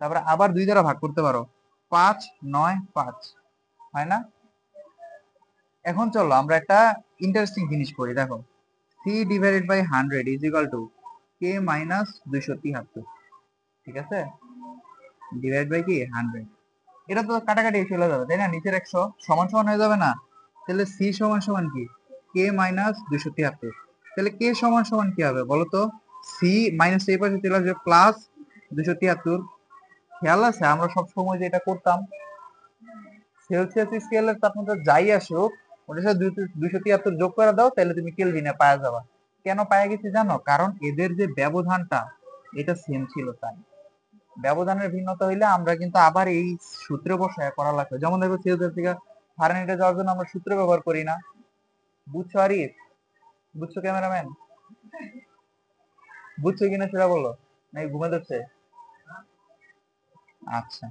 তারপরে আবার 2 দ্বারা ভাগ করতে পারো, 5 9 5, হয় না? এখন চলো আমরা একটা ইন্টারেস্টিং জিনিস করি। দেখো C divided by 100 is equal to K minus 273, ঠিক আছে? ডিভাইড বাই কি 100। এটা তো কাটাকাটি চলে যাবে, তাই না? নিচের 100 সমান সমান হয়ে যাবে না? তাহলে সি সমান সমান কি কে মাইনাস 273। তাহলে কে সমান সমান কি হবে বলো তো? সি মাইনাস এই পাশে চলে আসবে প্লাস 273। খেয়াল আছে আমরা সব সময় যে এটা করতাম, সেলসিয়াস স্কেলের তাপমাত্রা যাই আসুক ওটার সাথে 273 যোগ করে দাও, তাহলে তুমি কেলভিনে পাওয়া যাবা। কেন পাওয়া গেছি জানো? কারণ এদের যে ব্যবধানটা এটা সেম ছিল, তাই। ব্যবধানের ভিন্নতা হইলে আমরা কিন্তু আবার এই সূত্রে বসায় করা লাগবে। যেমন দেখো সেলসিয়াস থেকে ফারেনহাইটে যাওয়ার জন্য আমরা সূত্র ব্যবহার করি না। বুঝছো আরিফ? বুঝছো ক্যামেরাম্যান? বুঝছো কিনা সেটা বলো, নাকি ঘুমে ধরছে? আচ্ছা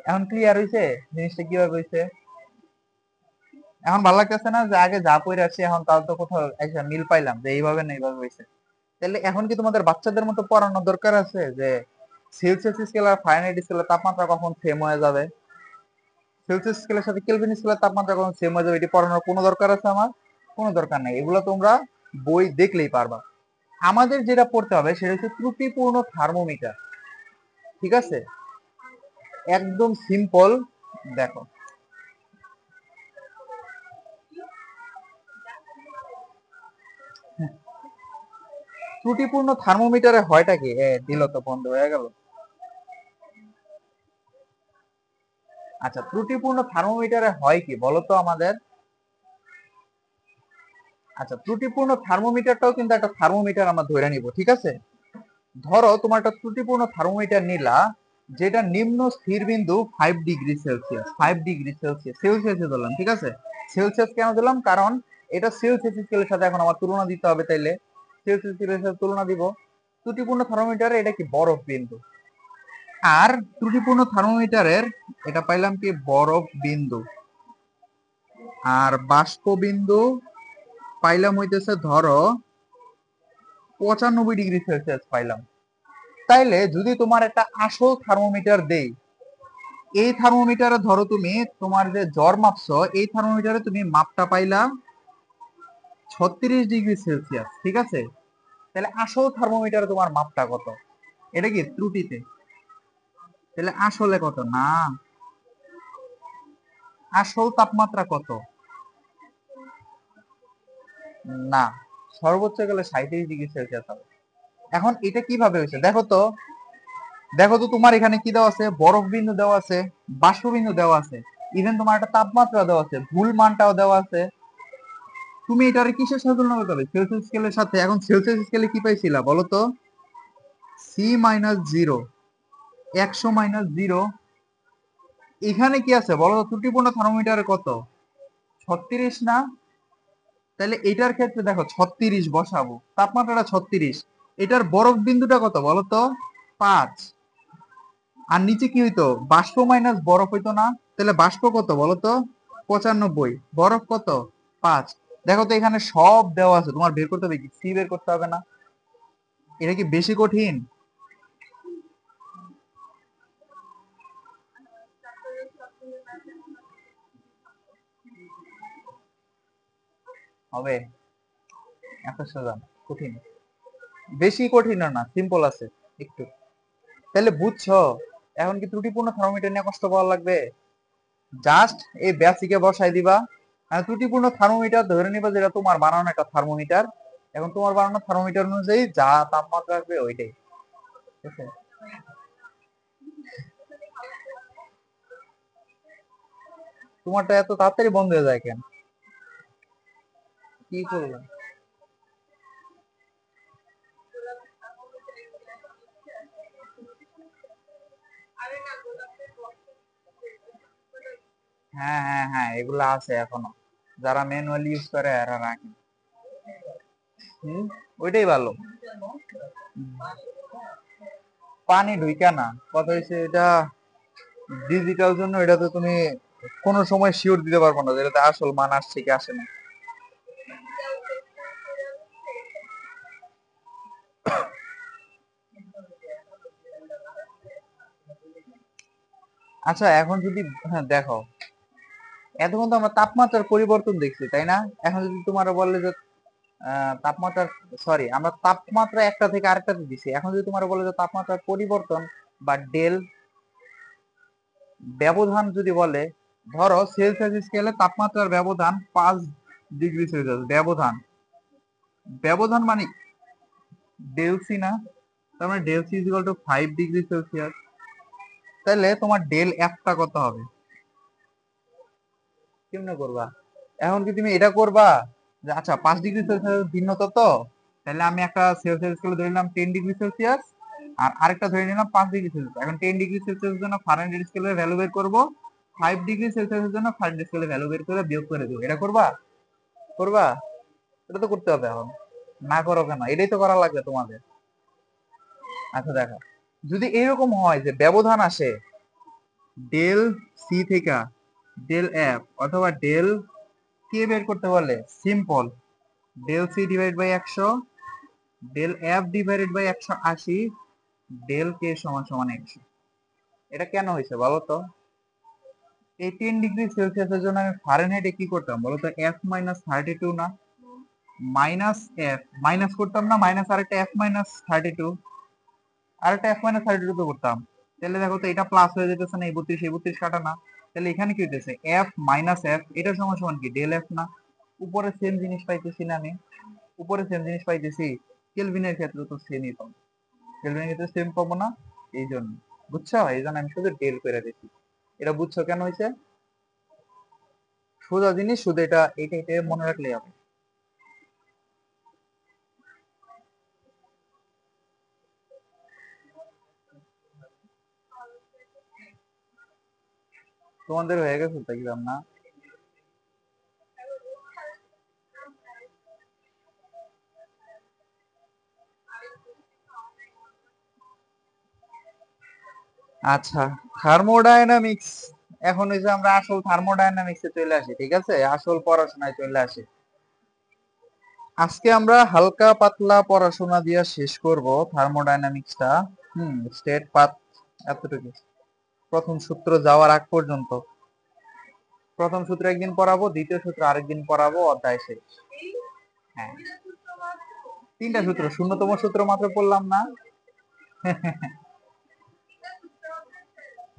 এখন ক্লিয়ার হইছে জিনিসটা কিভাবে হইছে? এখন ভালো লাগতেছে না যে আগে যা পড়ে আসছি এখন তাও তো কোথাও একটা মিল পাইলাম যে এইভাবে না এইভাবে হয়েছে? তাহলে এখন কি তোমাদের বাচ্চাদের মতো পড়ানো দরকার আছে যে সেলসিয়াস স্কেল আর ফারেনহাইট স্কেলের তাপমাত্রা কখন সেম হয়ে যাবে, সেলসিয়াস স্কেলের সাথে কেলভিন স্কেলের তাপমাত্রা কখন সেম হয়ে যাবে, এটি পড়ানোর কোনো দরকার আছে আমার? কোনো দরকার নেই, এগুলো তোমরা বই দেখলেই পারবা। আমাদের যেটা পড়তে হবে সেটা হচ্ছে ত্রুটিপূর্ণ থার্মোমিটার, ঠিক আছে? একদম সিম্পল। দেখো ত্রুটিপূর্ণ থার্মোমিটারে হয়টা কি? দিল তো, বন্ধ হয়ে গেল। আচ্ছা ত্রুটিপূর্ণ থার্মোমিটারে হয় কি বলতো আমাদের? আচ্ছা ত্রুটিপূর্ণ থার্মোমিটারটাও কিন্তু একটা থার্মোমিটার আমরা ধরে নিব, ঠিক আছে? ধরো তোমার একটা ত্রুটিপূর্ণ থার্মোমিটার নিলা যেটা নিম্ন স্থির বিন্দু 5 ডিগ্রি সেলসিয়াস, 5 ডিগ্রি সেলসিয়াস, সেলসিয়াসে ধরলাম, ঠিক আছে? সেলসিয়াস কেন দিলাম? কারণ এটা সেলসিয়াস স্কেলের সাথে এখন আমার তুলনা দিতে হবে, তাইলে সেলসিয়াস স্কেলের সাথে তুলনা দিব। ত্রুটিপূর্ণ থার্মোমিটারে এটা কি বরফ বিন্দু, আর ত্রুটিপূর্ণ থার্মোমিটারের এটা পাইলাম কি বরফ বিন্দু। আর বাষ্পবিন্দু পাইলাম হইতেছে ধরো 95 ডিগ্রি সেলসিয়াস পাইলাম। তাইলে যদি তোমার একটা আসল থার্মোমিটার দেই, এই থার্মোমিটারে ধরো তুমি তোমার যে জ্বর মাপছো, এই থার্মোমিটারে তুমি মাপটা পাইলা 36 ডিগ্রি সেলসিয়াস, ঠিক আছে? তাহলে আসল থার্মোমিটারে তোমার মাপটা কত? এটা কি ত্রুটিতে? তাহলে আসলে কত? না, আসল তাপমাত্রা কত? না, সর্বোচ্চ গেলে 37 ডিগ্রি সেলসিয়াস হবে। এখন এটা কিভাবে হয়েছে দেখো তো। দেখো তো তোমার এখানে কি দেওয়া আছে, বরফ বিন্দু দেওয়া আছে, বাষ্প বিন্দু দেওয়া আছে, ইভেন তোমার একটা তাপমাত্রা দেওয়া আছে, ভুল মানটাও দেওয়া আছে। তুমি এটার কিসের সাথে তুলনা করতে হবে? সেলসিয়াস স্কেলের সাথে। এখন সেলসিয়াস স্কেলে কি পাইছিলা বলো তো? C-0, 100-0। এখানে কি আছে বলো তো? ত্রুটিপূর্ণ থার্মোমিটারে কত? 36 না? তাহলে এটার ক্ষেত্রে দেখো 36 বসাবো, তাপমাত্রাটা 36। এটার বরফ বিন্দুটা কত বলো তো? 5। আর নিচে কি হইতো? বাষ্প মাইনাস বরফ হইতো না? তাহলে বাষ্প কত বলো তো? 95। বরফ কত? 5। দেখো তো এখানে সব দেওয়া আছে, তোমার বের করতে হবে কি? সি বের করতে হবে না? এটা কি বেশি কঠিন? হবে? এত সোজা? কঠিন? বেশি কঠিন না, সিম্পল আছে একটু। তাহলে বুঝছো? এখন কি ত্রুটিপূর্ণ থার্মোমিটার নিয়ে কষ্ট পাওয়া লাগবে? জাস্ট এই বেসিকে বসাই দিবা। আর ত্রুটিপূর্ণ থার্মোমিটার ধরে নিবা যেটা তোমার বানানো একটা থার্মোমিটার। এখন তোমার বানানো থার্মোমিটার অনুযায়ী যা তাপমাত্রা আসবে ওইটাই, ঠিক আছে? তোমারটা এত তাড়াতাড়ি বন্ধ হয়ে যায় কেন? কি করবো? হ্যাঁ হ্যাঁ হ্যাঁ, এগুলা আছে এখনো। যারা ম্যানুয়ালি ইউজ করে এরা রাখে। হম, ওইটাই ভালো। পানি ঢুইকা না, কথা হচ্ছে এটা ডিজিটাল জন্য। এটা তো তুমি কোনো সময় শিওর দিতে পারবো না যে এটাতে আসল মান আসছে কি আসে না। আচ্ছা এখন যদি, হ্যাঁ দেখো, এতক্ষণ তো আমরা তাপমাত্রার পরিবর্তন দেখছি তাই না? এখন যদি তোমার বলে যে তাপমাত্রার, সরি আমরা তাপমাত্রা একটা থেকে আরেকটাতে দিছি, এখন যদি তোমার বলে যে তাপমাত্রার পরিবর্তন বা ডেল ব্যবধান যদি বলে, ধরো সেলসিয়াস স্কেলে তাপমাত্রার ব্যবধান 5 ডিগ্রি সেলসিয়াস। ব্যবধান, ব্যবধান মানে ডেল সি না? তার মানে del C is equal to 5 degree Celsius. তাহলে তোমার ডেল এফটা কত হবে? কেমনে করবা? এখন কি তুমি এটা করবা যে আচ্ছা 5 ডিগ্রি সেলসিয়াস ভিন্নতা তো, তাহলে আমি একটা সেলসিয়াস স্কেলে ধরে নিলাম 10 ডিগ্রি সেলসিয়াস, আর আরেকটা ধরে নিলাম 5 ডিগ্রি সেলসিয়াস। এখন 10 ডিগ্রি সেলসিয়াস জন্য ফারেনহাইট স্কেলের ভ্যালু বের করবো, 5 ডিগ্রি সেলসিয়াসের জন্য ফারেনহাইট স্কেলের ভ্যালু বের করে বিয়োগ করে দেবো। এটা করবা? করবা? এটা তো করতে হবে এখন। না করো কেন? এটাই তো করা লাগবে তোমাদের। আচ্ছা দেখো, যদি এরকম হয় যে ব্যবধান আসে ডেল সি থেকে ডেল এফ, অথবা ডেল কে বের করতে বলে, simple del C divide by 100, del F divided by 180, del K সমান সমান 100। এটা কেন হয়েছে বলো তো? 18 ডিগ্রি সেলসিয়াসের জন্য আমি ফারেনহাইটে কি করতাম বলো তো? F-32 না? মাইনাস এফ মাইনাস করতাম না, মাইনাস আরেকটা F-32, আরেকটা F-32 তো করতাম। তাহলে দেখো তো এটা প্লাস হয়ে যেতেছে না? এই 32 এই 32 কাটা না? তাহলে এখানে কি হইতেছে? এফ মাইনাস এফ, এটা সমান সমান কি ডেল এফ না? উপরে সেম জিনিস পাইতেছি না আমি? উপরে সেম জিনিস পাইতেছি। কেলভিনের ক্ষেত্রে তো সেমই পাবো। কেলভিনের ক্ষেত্রে সেম পাবো না? এই জন্য, বুঝছো? এই জন্য আমি শুধু ডেল করে দিচ্ছি। এটা বুঝছো কেন হয়েছে? সোজা জিনিস, শুধু এটা এটা এটা মনে রাখলেই হবে। তোমাদের হয়ে গেছে তো এক্সাম না? আচ্ছা, থার্মোডায়নামিক্স এখন ওই যে আমরা আসল থার্মোডাইনামিক্সে চলে আসি, ঠিক আছে, আসল পড়াশোনায় চলে আসি। আজকে আমরা হালকা পাতলা পড়াশোনা দিয়ে শেষ করব থার্মোডাইনামিক্সটা। স্টেট পাথ এতটুকু, প্রথম সূত্র যাওয়ার আগ পর্যন্ত। প্রথম সূত্র একদিন পড়াবো, দ্বিতীয় সূত্র আরেকদিন পড়াবো, অধ্যায় শেষ। হ্যাঁ, 3টা সূত্র, 0তম সূত্র মাত্র পড়লাম না।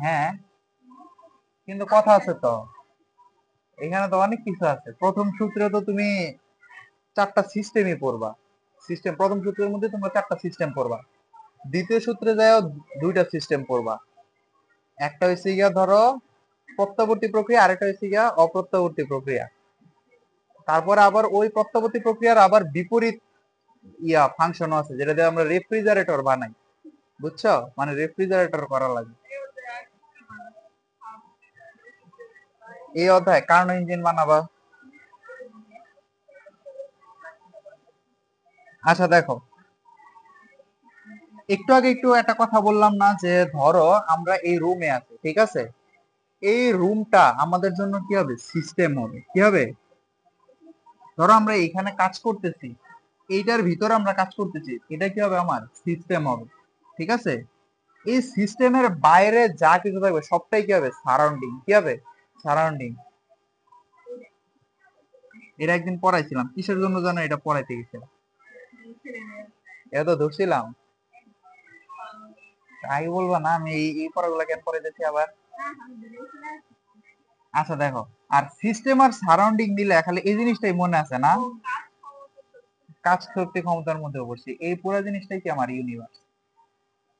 হ্যাঁ, কিন্তু কথা আছে তো, এখানে তো অনেক কিছু আছে। প্রথম সূত্রে তো তুমি 4টা সিস্টেমই পড়বা। সিস্টেম, প্রথম সূত্রের মধ্যে তোমরা 4টা সিস্টেম পড়বা। দ্বিতীয় সূত্রে যাও 2টা সিস্টেম পড়বা। একটা হচ্ছে গিয়া ধরো প্রত্যাবর্তী প্রক্রিয়া, আরেকটা হচ্ছে গিয়া অপ্রত্যাবর্তী প্রক্রিয়া। তারপরে আবার ওই প্রত্যাবর্তী প্রক্রিয়ার আবার বিপরীত ফাংশনও আছে, যেটা দিয়ে আমরা রেফ্রিজারেটর বানাই। বুঝছো, মানে রেফ্রিজারেটর করা লাগে। এই অধ্যায় কার্নো ইঞ্জিন বানাবা। আচ্ছা দেখো, একটু আগে একটু একটা কথা বললাম না, যে ধরো আমরা এই রুমে আছি, ঠিক আছে, এই রুমটা আমাদের জন্য কি হবে, সিস্টেম হবে। কি হবে, ধরো আমরা এখানে কাজ করতেছি, এইটার ভিতরে আমরা কাজ করতেছি, এটা কি হবে, আমার সিস্টেম হবে। ঠিক আছে, এই সিস্টেমের বাইরে যা কিছু থাকবে সবটাই কি হবে, সারাউন্ডিং। কি হবে, সারাউন্ডিং। এটা একদিন পড়াইছিলাম, কিসের জন্য জানো এটা পড়াইতে গেছিলাম, এটা তো ধরছিলাম। তাই বলবা না, আমি এই পড়াগুলা কেন পড়াইতেছি আবার। আচ্ছা দেখো, আর সিস্টেম আর সারাউন্ডিং মিলে খালি এই জিনিসটাই মনে আছে না, কাজ শক্তি ক্ষমতার মধ্যে পড়ছি, এই পুরো জিনিসটাই কি আমার ইউনিভার্স।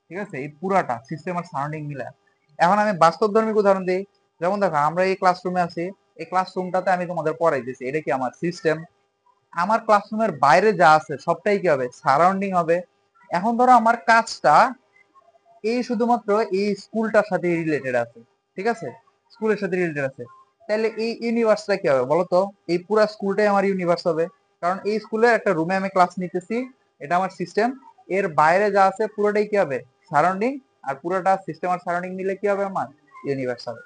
ঠিক আছে, এই পুরাটা সিস্টেম আর সারাউন্ডিং মিলে। এখন আমি বাস্তবধর্মিক উদাহরণ দিই। যেমন দেখো, আমরা এই ক্লাসরুমে আছি, এই ক্লাসরুমটাতে আমি তোমাদের পড়াইতেছি, এটা কি আমার সিস্টেম। আমার ক্লাসরুমের বাইরে যা আছে সবটাই কি হবে, সারাউন্ডিং হবে। এখন ধরো আমার কাজটা এই শুধুমাত্র এই স্কুলটার সাথে রিলেটেড আছে, ঠিক আছে, স্কুলের সাথে রিলেটেড আছে, তাহলে এই ইউনিভার্সটা কি হবে বলতো, এই পুরা স্কুলটাই আমার ইউনিভার্স হবে। কারণ এই স্কুলের একটা রুমে আমি ক্লাস নিতেছি, এটা আমার সিস্টেম। এর বাইরে যা আছে পুরোটাই কি হবে, সারাউন্ডিং। আর পুরোটা সিস্টেম আর সারাউন্ডিং মিলে কি হবে, আমার ইউনিভার্স হবে।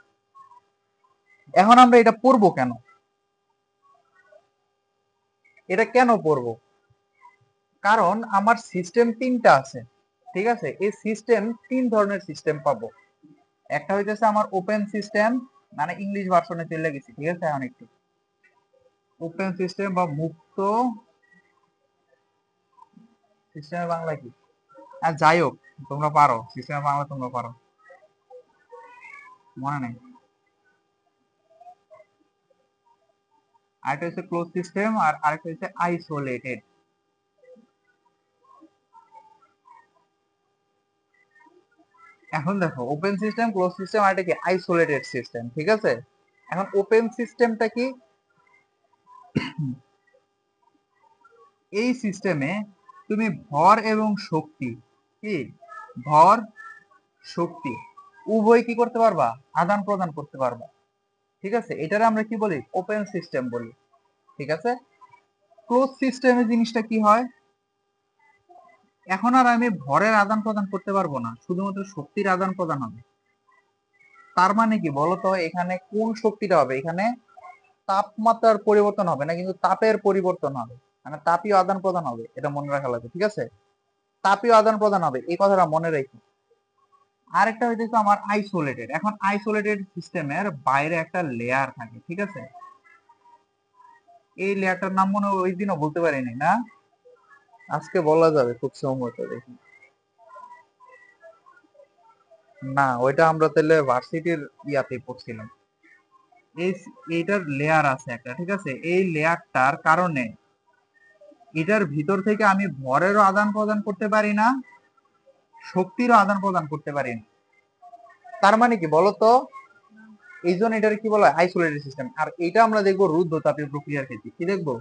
এখন আমরা এটা পড়বো কেন, এটা কেন পড়বো, কারণ আমার সিস্টেম 3টা আছে। ঠিক আছে, এই সিস্টেম 3 ধরনের সিস্টেম পাবো। একটা হইতেছে আমার ওপেন সিস্টেম, মানে ইংলিশ ভার্সনে চলে গেছি, ঠিক আছে, এখন একটু ওপেন সিস্টেম বা মুক্ত সিস্টেমের বাংলা কি, আর যাই হোক, তোমরা পারো সিস্টেমের বাংলা, তোমরা পারো, মনে নেই। আরেকটা হচ্ছে ক্লোজ সিস্টেম, আর আরেকটা হচ্ছে আইসোলেটেড। এখন দেখো, ওপেন সিস্টেম, ক্লোজ সিস্টেম, আর এটা কি, আইসোলেটেড সিস্টেম। ঠিক আছে, এখন ওপেন সিস্টেমটা কি, এই সিস্টেমে তুমি ভর এবং শক্তি, কি, ভর শক্তি উভয় কি করতে পারবা, আদান প্রদান করতে পারবা। ঠিক আছে, এটারে আমরা কি বলি, ওপেন সিস্টেম বলি। ঠিক আছে, ক্লোজ সিস্টেমে জিনিসটা কি হয়, এখন আর আমি ভরের আদান প্রদান করতে পারবো না, শুধুমাত্র শক্তির আদান প্রদান হবে। তার মানে কি বলতো, এখানে কোন শক্তিটা হবে, এখানে তাপমাত্রার পরিবর্তন হবে না, কিন্তু তাপের পরিবর্তন হবে, মানে তাপীয় আদান প্রদান হবে, এটা মনে রাখা লাগবে। ঠিক আছে, তাপীয় আদান প্রদান হবে, এই কথাটা মনে রেখো। আরেকটা হইতেছে আমার আইসোলেটেড। এখন আইসোলেটেড সিস্টেমের বাইরে একটা লেয়ার থাকে, ঠিক আছে, এই লেয়ারটার নাম মনে হয় ওই দিনও বলতে পারিনি না, আজকে বলা যাবে খুব সম্ভবত, দেখি। না, ওইটা আমরা তাহলে ভার্সিটির ইয়াতে পড়ছিলাম। এই এইটার লেয়ার আছে একটা, ঠিক আছে, এই লেয়ারটার কারণে এটার ভিতর থেকে আমি ভরেরও আদান প্রদান করতে পারি না, শক্তিরও আদান প্রদান করতে পারি না। তার মানে কি বলতো, এই জন্য এটার কি বলা হয়, আইসোলেটেড সিস্টেম। আর এটা আমরা দেখবো রুদ্ধতাপীয় প্রক্রিয়ার ক্ষেত্রে, কি দেখবো,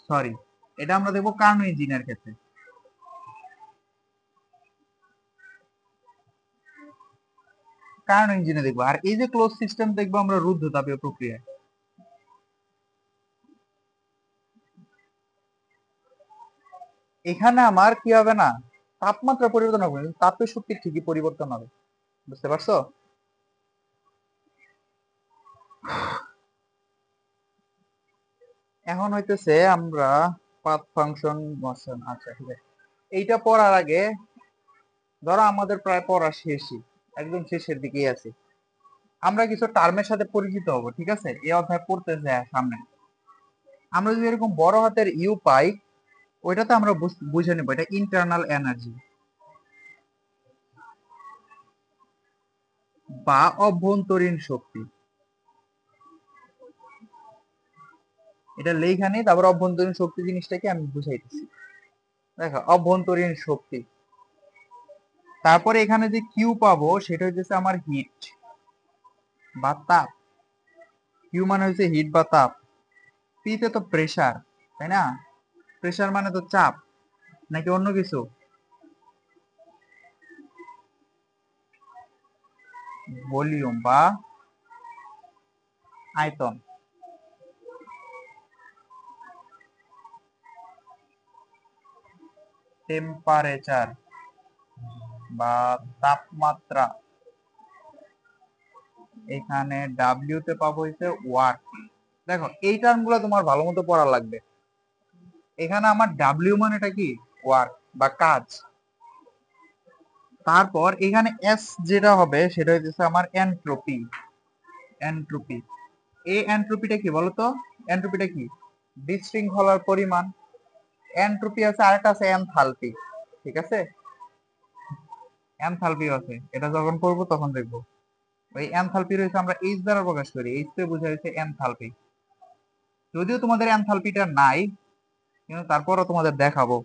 সরি, এটা আমরা দেখবো কার্নো ইঞ্জিনের ক্ষেত্রে। কার্নো ইঞ্জিনে দেখবো। আর এই যে ক্লোজ সিস্টেম দেখবো আমরা রুদ্ধতাপীয় প্রক্রিয়া। এখানে আমার কি হবে না, তাপমাত্রা পরিবর্তন হবে কিন্তু তাপের শক্তি ঠিকই পরিবর্তন হবে। বুঝতে পারছো? এখন হইতেছে আমরা পাথ ফাংশন মোশন। আচ্ছা ঠিক আছে, এইটা পড়ার আগে ধরো আমাদের প্রায় পড়া শেষই, একদম শেষের দিকেই আছে, আমরা কিছু টার্মের সাথে পরিচিত হব। ঠিক আছে, এই অধ্যায় পড়তেছে সামনে। আমরা যদি এরকম বড় হাতের ইউ পাই, ওইটাতে আমরা বুঝে নেব এটা ইন্টারনাল এনার্জি বা অভ্যন্তরীণ শক্তি। এটা লেখা নেই, তারপর অভ্যন্তরীণ শক্তি জিনিসটাকে আমি বুঝাইতেছি। দেখো, অভ্যন্তরীণ শক্তি, তারপরে এখানে যে কিউ পাবো সেটা হচ্ছে আমার হিট বা তাপ। কিউ মানে হচ্ছে হিট বা তাপ। পি তে তো প্রেসার, তাই না? প্রেসার মানে তো চাপ, নাকি অন্য কিছু? ভলিউম বা আয়তন। টেম্পারেচার বা তাপমাত্রা, এখানে ডাব্লিউ তে পাবো হচ্ছে ওয়াট। দেখো, এই টার্ম গুলো তোমার ভালো মতো পড়া লাগবে। এখানে আমার ডাব্লিউ মানেটা কি? ওয়ার্ক বা কাজ। তারপর এখানে এস যেটা হবে সেটা হচ্ছে আমার এন্ট্রপি। এন্ট্রপি, এই এন্ট্রপিটা কি বলতো? এন্ট্রপিটা কি? বিশৃঙ্খলার পরিমাণ। এন্ট্রপি আছে, আরেকটা আছে এনথালপি। ঠিক আছে, এনথালপি আছে, এটা যখন করবো তখন দেখবো। ওই এনথালপি রয়েছে আমরা এইচ দ্বারা প্রকাশ করি, এইচ তে বোঝা হয়েছে এনথালপি। যদিও তোমাদের এনথালপিটা নাই, কিন্তু তারপরও তোমাদের দেখাবো।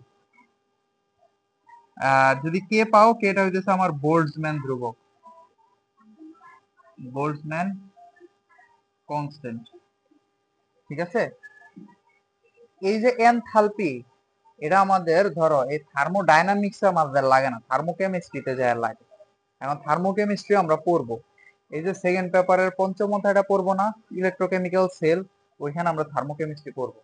যদি কে পাও, কেটা হইতেছে আমার বোল্টজম্যান ধ্রুবক, বোল্টজম্যান কনস্ট্যান্ট। ঠিক আছে, এই যে এনথালপি, এটা আমাদের ধরো এই থার্মোডাইনামিক্সে আমাদের লাগে না, থার্মোকেমিস্ট্রিতে যায় লাগে। এখন থার্মোকেমিস্ট্রি আমরা পড়বো, এই যে সেকেন্ড পেপারের পঞ্চম অধ্যায়টা পড়বো না, ইলেকট্রোকেমিক্যাল সেল, ওইখানে আমরা থার্মোকেমিস্ট্রি পড়বো।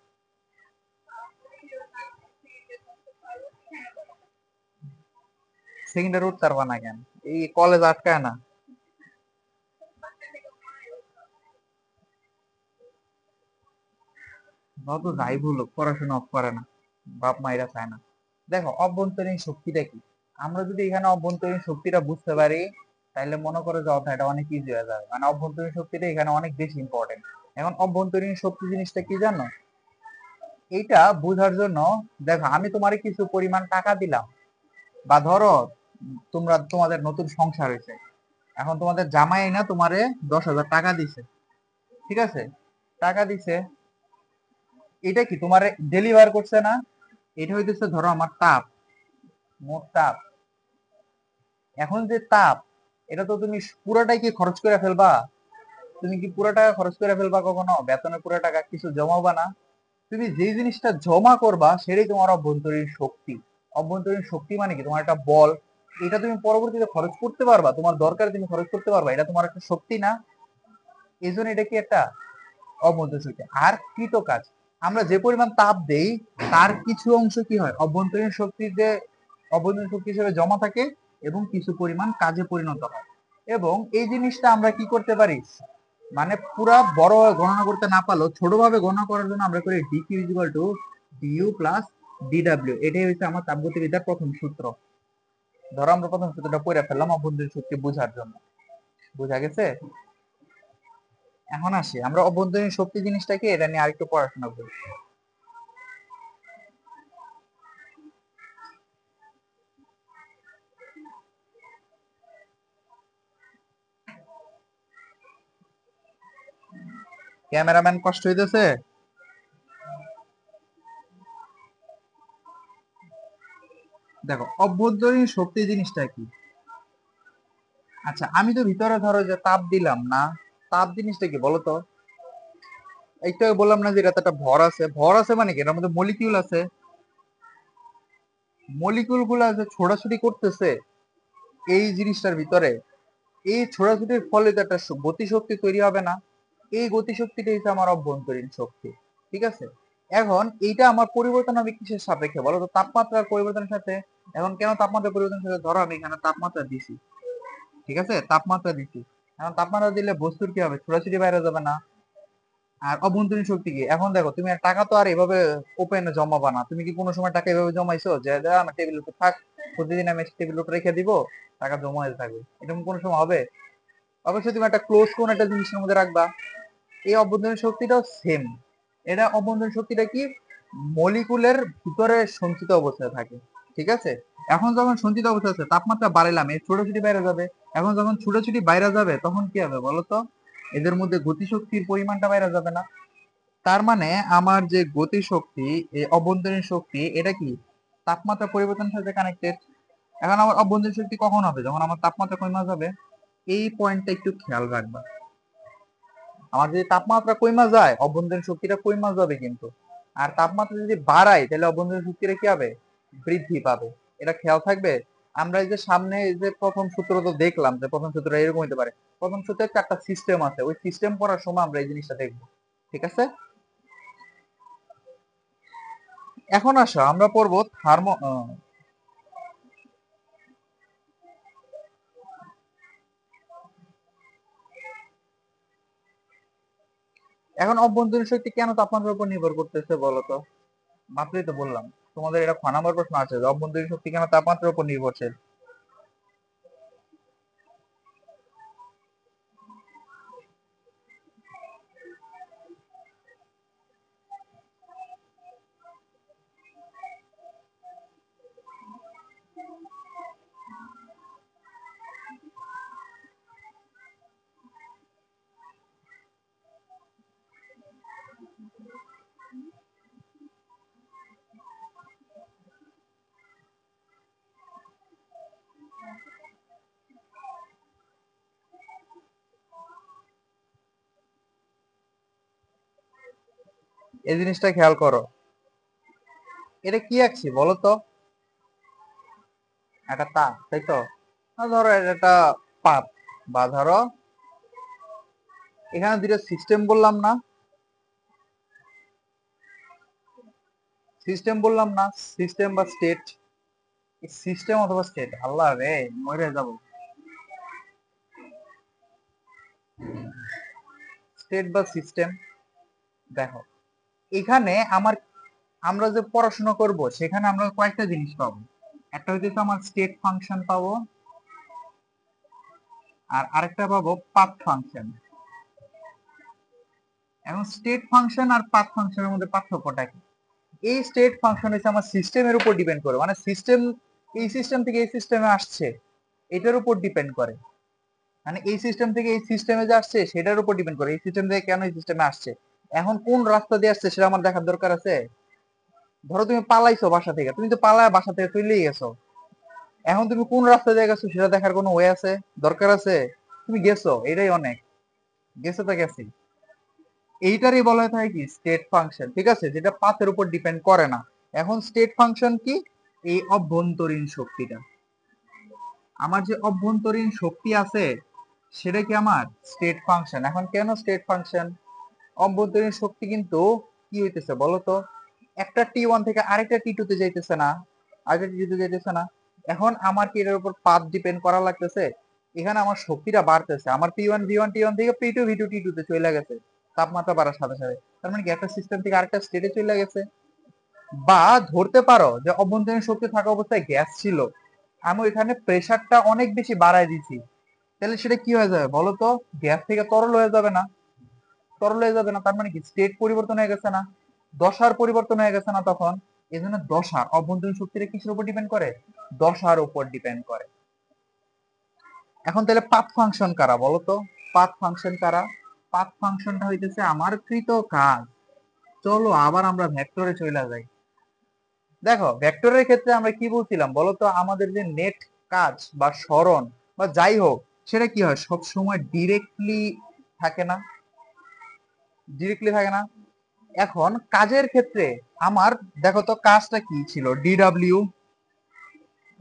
সেকেন্ডে উঠতে পারবা না কেন? এই কলেজ আটকায় না। যত যাই ভুল পড়াশোনা অফ করে না, বাপ মাইরা চায় না। দেখো, অভ্যন্তরীণ শক্তিটা কি? আমরা যদি এখানে অভ্যন্তরীণ শক্তিটা বুঝতে পারি, তাহলে মনে করো যে অধ্যায়টা অনেক ইজি হয়ে যাবে। মানে অভ্যন্তরীণ শক্তিটা এখানে অনেক বেশি ইম্পর্টেন্ট। এখন অভ্যন্তরীণ শক্তি জিনিসটা কি জানো? এইটা বোঝার জন্য দেখো, আমি তোমারে কিছু পরিমাণ টাকা দিলাম, বা ধরো তোমাদের নতুন সংসার হয়েছে, এখন তোমাদের জামাই না তোমারে 10,000 টাকা দিছে। ঠিক আছে, টাকা দিছে, এটা কি তোমার ডেলিভার করছে না? এটা হইতেছে ধরো আমার তাপ, মোট তাপ। এখন যে তাপ, এটা তো তুমি পুরোটাই কি খরচ করে ফেলবা? তুমি কি পুরো টাকা খরচ করে ফেলবা কখনো? বেতনের পুরো টাকা কিছু জমাবা না। তুমি যে জিনিসটা জমা করবা সেটাই তোমার অভ্যন্তরীণ শক্তি। অভ্যন্তরীণ শক্তি মানে কি? তোমার একটা বল, এটা তুমি পরবর্তীতে খরচ করতে পারবা, তোমার দরকারে তুমি খরচ করতে পারবা, এটা তোমার একটা শক্তি না? এই জন্য এটা কি একটা অভ্যন্তরীণ শক্তি। আর কৃত কাজ, আমরা যে পরিমাণ তাপ দেই তার কিছু অংশ কি হয় অভ্যন্তরীণ শক্তিতে, অভ্যন্তরীণ শক্তি হিসেবে জমা থাকে এবং কিছু পরিমাণ কাজে পরিণত হয়। এবং এই জিনিসটা আমরা কি করতে পারি, মানে পুরা বড় গণনা করতে না পারলেও ছোটভাবে গণনা করার জন্য আমরা করি DQ equal to DU plus DW. এটাই হচ্ছে আমার তাপগতিবিদ্যার প্রথম সূত্র। ধরো আমরা প্রথম সূত্রটা পড়ে ফেললাম অভ্যন্তরীণ শক্তি বোঝার জন্য। বোঝা গেছে? এখন আসি আমরা অভ্যন্তরীণ শক্তি জিনিসটাকে, এটা নিয়ে আরেকটু পড়াশোনা করি। ক্যামেরাম্যান কষ্ট হইতেছে? দেখো, অভ্যন্তরীণ শক্তি জিনিসটা কি? আচ্ছা, আমি তো ভিতরে ধরো যে তাপ দিলাম না, তাপ জিনিসটা কি বলতো? একটু আগে বললাম না যে এটা একটা ভর আছে। ভর আছে মানে কি? এটার মধ্যে মলিকিউল আছে। মলিকিউল গুলা যে ছোটাছুটি করতেছে এই জিনিসটার ভিতরে, এই ছোটাছুটির ফলে তো একটা গতিশক্তি তৈরি হবে না? এই গতিশক্তিটা হচ্ছে আমার অভ্যন্তরীণ শক্তি। ঠিক আছে, এখন এইটা আমার পরিবর্তন হবে কিসের সাপেক্ষে বলো তো? তাপমাত্রার পরিবর্তনের সাথে। এখন কেন তাপমাত্রা পরিবর্তনের সাথে? ধরো আমি এখানে তাপমাত্রা দিছি, ঠিক আছে, তাপমাত্রা দিছি। এখন তাপমাত্রা দিলে বস্তুর কি হবে? ছোটাছুটি বাইরে যাবে না। আর অভ্যন্তরীণ শক্তি কি? এখন দেখো তুমি আর টাকা তো আর এভাবে ওপেনে জমাবা না। তুমি কি কোনো সময় টাকা এভাবে জমাইছো যে আমার টেবিলের উপর থাক, প্রতিদিন আমি টেবিলের উপর রেখে দিব, টাকা জমা হয়ে থাকবে? এরকম কোনো সময় হবে? অবশ্যই তুমি একটা ক্লোজ কোন একটা জিনিসের মধ্যে রাখবা। এই অভ্যন্তরীণ শক্তিটাও সেম। এটা অভ্যন্তরীণ শক্তিটা কি? মলিকুলের ভিতরে সঞ্চিত অবস্থায় থাকে, ঠিক আছে। এখন যখন সঞ্চিত অবস্থা আছে, তাপমাত্রা বাড়াইলাম, এই ছোটাছুটি বাইরে যাবে। এখন যখন ছোটাছুটি বাইরে যাবে তখন কি হবে বলতো? এদের মধ্যে গতিশক্তির পরিমাণটা বাইরে যাবে না? তার মানে আমার যে গতিশক্তি, এই অভ্যন্তরীণ শক্তি, এটা কি তাপমাত্রা পরিবর্তনের সাথে কানেক্টেড। এখন আমার অভ্যন্তরীণ শক্তি কখন হবে? যখন আমার তাপমাত্রা কমে যাবে। এই পয়েন্টটা একটু খেয়াল রাখবা। আমার যদি তাপমাত্রা কইমা যায়, অভ্যন্তরীণ শক্তিটা কইমা যাবে কিন্তু। আর তাপমাত্রা যদি বাড়ায়, তাহলে অভ্যন্তরীণ শক্তিটা কি হবে? বৃদ্ধি পাবে। এটা খেয়াল থাকবে। আমরা এই যে সামনে এই যে প্রথম সূত্র তো দেখলাম, যে প্রথম সূত্রটা এরকম হতে পারে। প্রথম সূত্রে 4টা সিস্টেম আছে, ওই সিস্টেম পড়ার সময় আমরা এই জিনিসটা দেখবো, ঠিক আছে। এখন আসো আমরা পড়বো এখন অভ্যন্তরীণ শক্তি কেন তাপমাত্রার উপর নির্ভর করতেছে বলো তো? মাত্রই তো বললাম। তোমাদের এটা খ নাম্বার প্রশ্ন আছে যে অভ্যন্তরীণ শক্তি কেন তাপমাত্রার উপর নির্ভরশীল। এই জিনিসটা খেয়াল করো। এটা কি আঁকছি বলো তো? একটা তাপ, তাই তো। ধরো এটা একটা পাত, বা ধরো এখানে দুটো সিস্টেম বললাম না? সিস্টেম বললাম না? সিস্টেম বা স্টেট। সিস্টেম অথবা স্টেট, আল্লাহ রে, মরে যাব। স্টেট বা সিস্টেম। দেখো এখানে আমরা যে পড়াশোনা করব সেখানে আমরা কয়েকটা জিনিস পাবো। একটা হইতেছে আমার স্টেট ফাংশন পাবো, আর আরেকটা পাবো পাথ ফাংশন। এখন স্টেট ফাংশন আর পাথ ফাংশনের মধ্যে পার্থক্যটা কি? এই স্টেট ফাংশন হচ্ছে আমার সিস্টেমের উপর ডিপেন্ড করে, মানে সিস্টেম এই সিস্টেম থেকে এই সিস্টেমে আসছে, এটার উপর ডিপেন্ড করে। মানে এই সিস্টেম থেকে এই সিস্টেমে যে আসছে সেটার উপর ডিপেন্ড করে এই সিস্টেম থেকে কেন এই সিস্টেমে আসছে। এখন কোন রাস্তা দিয়ে আসছে সেটা আমার দেখার দরকার আছে। ধরো তুমি পালাইছো বাসা থেকে, তুমি তো পালায় বাসা থেকে চলেই গেছো। এখন তুমি কোন রাস্তা দিয়ে গেছো সেটা দেখার কোনো ওয়ে আছে? দরকার আছে? তুমি গেছো, এটাই অনেক। গেছে তো গেছি। এইটারই বলা হয় থাকে কি স্টেট ফাংশন, ঠিক আছে, যেটা পাথের উপর ডিপেন্ড করে না। এখন স্টেট ফাংশন কি? এই অভ্যন্তরীণ শক্তিটা, আমার যে অভ্যন্তরীণ শক্তি আছে সেটা কি আমার স্টেট ফাংশন। এখন কেন স্টেট ফাংশন? অভ্যন্তরীণ শক্তি কিন্তু কি হইতেছে বলতো? একটা T1 থেকে আরেকটা T2 তে যাইতেছে না, আরেকটা T2 তে যাইতেছে না। এখন আমার কি এটার উপর পাথ ডিপেন্ড করা লাগতেছে? এখানে আমার শক্তিটা বাড়তেছে, আমার P1 V1 T1 থেকে P2 V2 T2 তে চলে গেছে তাপমাত্রা বাড়ার সাথে সাথে। তার মানে কি একটা সিস্টেম থেকে আরেকটা স্টেটে চলে গেছে। বা ধরতে পারো যে অভ্যন্তরীণ শক্তি থাকা অবস্থায় গ্যাস ছিল, আমি এখানে প্রেসারটা অনেক বেশি বাড়ায় দিছি, তাহলে সেটা কি হয়ে যাবে বলতো? গ্যাস থেকে তরল হয়ে যাবে না? তরল হয়ে যাবে না, তার মানে কি স্টেট পরিবর্তন হয়ে গেছে না? দশার পরিবর্তন হয়ে গেছে না তখন? এই জন্য দশা অভ্যন্তরীণ শক্তিটা কিসের উপর ডিপেন্ড করে? দশার উপর ডিপেন্ড করে। এখন তাহলে পাথ ফাংশন কারা বলতো? পাথ ফাংশন কারা? পাথ ফাংশনটা হইতেছে আমার কৃত কাজ। চলো আবার আমরা ভেক্টরে চলে যাই। দেখো ভেক্টরের ক্ষেত্রে আমরা কি বলছিলাম বলতো? আমাদের যে নেট কাজ বা সরণ বা যাই হোক, সেটা কি হয় সব সময় ডিরেক্টলি থাকে না? ডিরেক্টলি থাকে না। এখন কাজের ক্ষেত্রে আমার দেখো তো কাজটা কি ছিল? ডিডব্লিউ,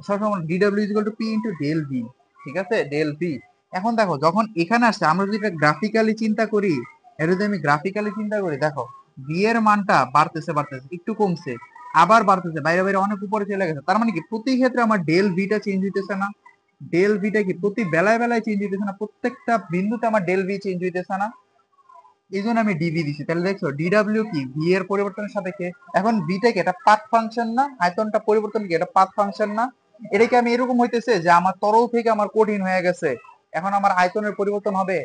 সবসময় DW is equal to P into del V, ঠিক আছে, ডেল ভি। এখন দেখো যখন এখানে আসছে, আমরা যদি এটা গ্রাফিক্যালি চিন্তা করি, এটা যদি আমি গ্রাফিক্যালি চিন্তা করি, দেখো ভি এর মানটা বাড়তেছে বাড়তেছে, একটু কমছে, আবার বাড়তেছে, বাইরে বাইরে অনেক উপরে চলে গেছে। তার মানে কি প্রতি ক্ষেত্রে আমার ডেল ভিটা চেঞ্জ হইতেছে না? ডেল ভিটা কি প্রতি বেলায় বেলায় চেঞ্জ হইতেছে না? প্রত্যেকটা বিন্দুতে আমার ডেল ভি চেঞ্জ হইতেছে না? এই জন্য আমি ডিভি দিছি। তাহলে দেখছো ডিডাব্লিউ কি ভি এর পরিবর্তনের সাপেক্ষে। এখন ভিটা কি এটা পাথ ফাংশন না? আয়তনটা পরিবর্তন কি এটা পাথ ফাংশন না? এটা কি আমি এরকম হইতেছে যে আমার তরল থেকে আমার কঠিন হয়ে গেছে, এখন আমার আয়তনের পরিবর্তন হবে?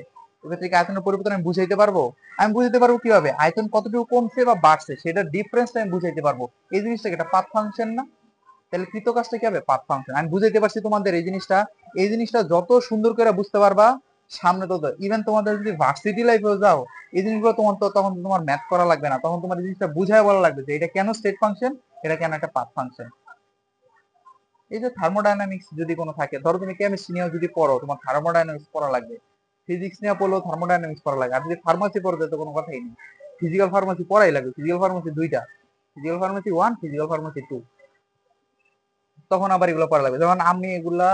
এক্ষেত্রে কি আয়তনের পরিবর্তন আমি বুঝাইতে পারবো? আমি বুঝাইতে পারবো কিভাবে আয়তন কতটুকু কমছে বা বাড়ছে সেটার ডিফারেন্সটা আমি বুঝাইতে পারবো। এই জিনিসটাকে এটা পাথ ফাংশন না? তাহলে কৃত কাজটা কি হবে? Path function. আমি বুঝাইতে পারছি তোমাদের এই জিনিসটা। এই জিনিসটা যত সুন্দর করে বুঝতে পারবা সামনে তত, ইভেন তোমাদের যদি ভার্সিটি লাইফেও যাও এই জিনিসগুলো তোমার তো তখন তোমার ম্যাথ করা লাগবে না, তখন তোমার এই জিনিসটা বুঝায় বলা লাগবে যে এটা কেন স্টেট ফাংশন, এটা কেন একটা পাথ ফাংশন। এই যে থার্মোডাইনামিক্স যদি কোনো থাকে, ধরো তুমি কেমিস্ট্রি নিয়েও যদি পড়ো, তোমার থার্মোডাইনামিক্স পড়া লাগবে। ফিজিক্স নিয়ে পড়লেও থার্মোডাইনামিক্স পড়া লাগে। আর যদি ফার্মাসি পড়তে তো কোনো কথাই নেই, ফিজিক্যাল ফার্মাসি পড়াই লাগবে। ফিজিক্যাল ফার্মাসি দুইটা, ফিজিক্যাল ফার্মাসি 1, ফিজিক্যাল ফার্মাসি 2। তখন আবার এগুলো পড়া লাগবে। যখন আমি এগুলা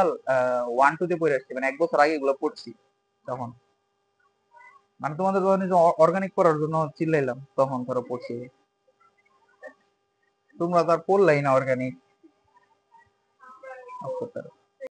1 2 তে পড়ে আসছি, মানে 1 বছর আগে এগুলো পড়ছি, তখন মানে তোমাদের যখন অর্গানিক পড়ার জন্য চিল্লাইলাম তখন ধরো পড়ছি। তোমরা তো আর পড়লাই না অর্গানিক।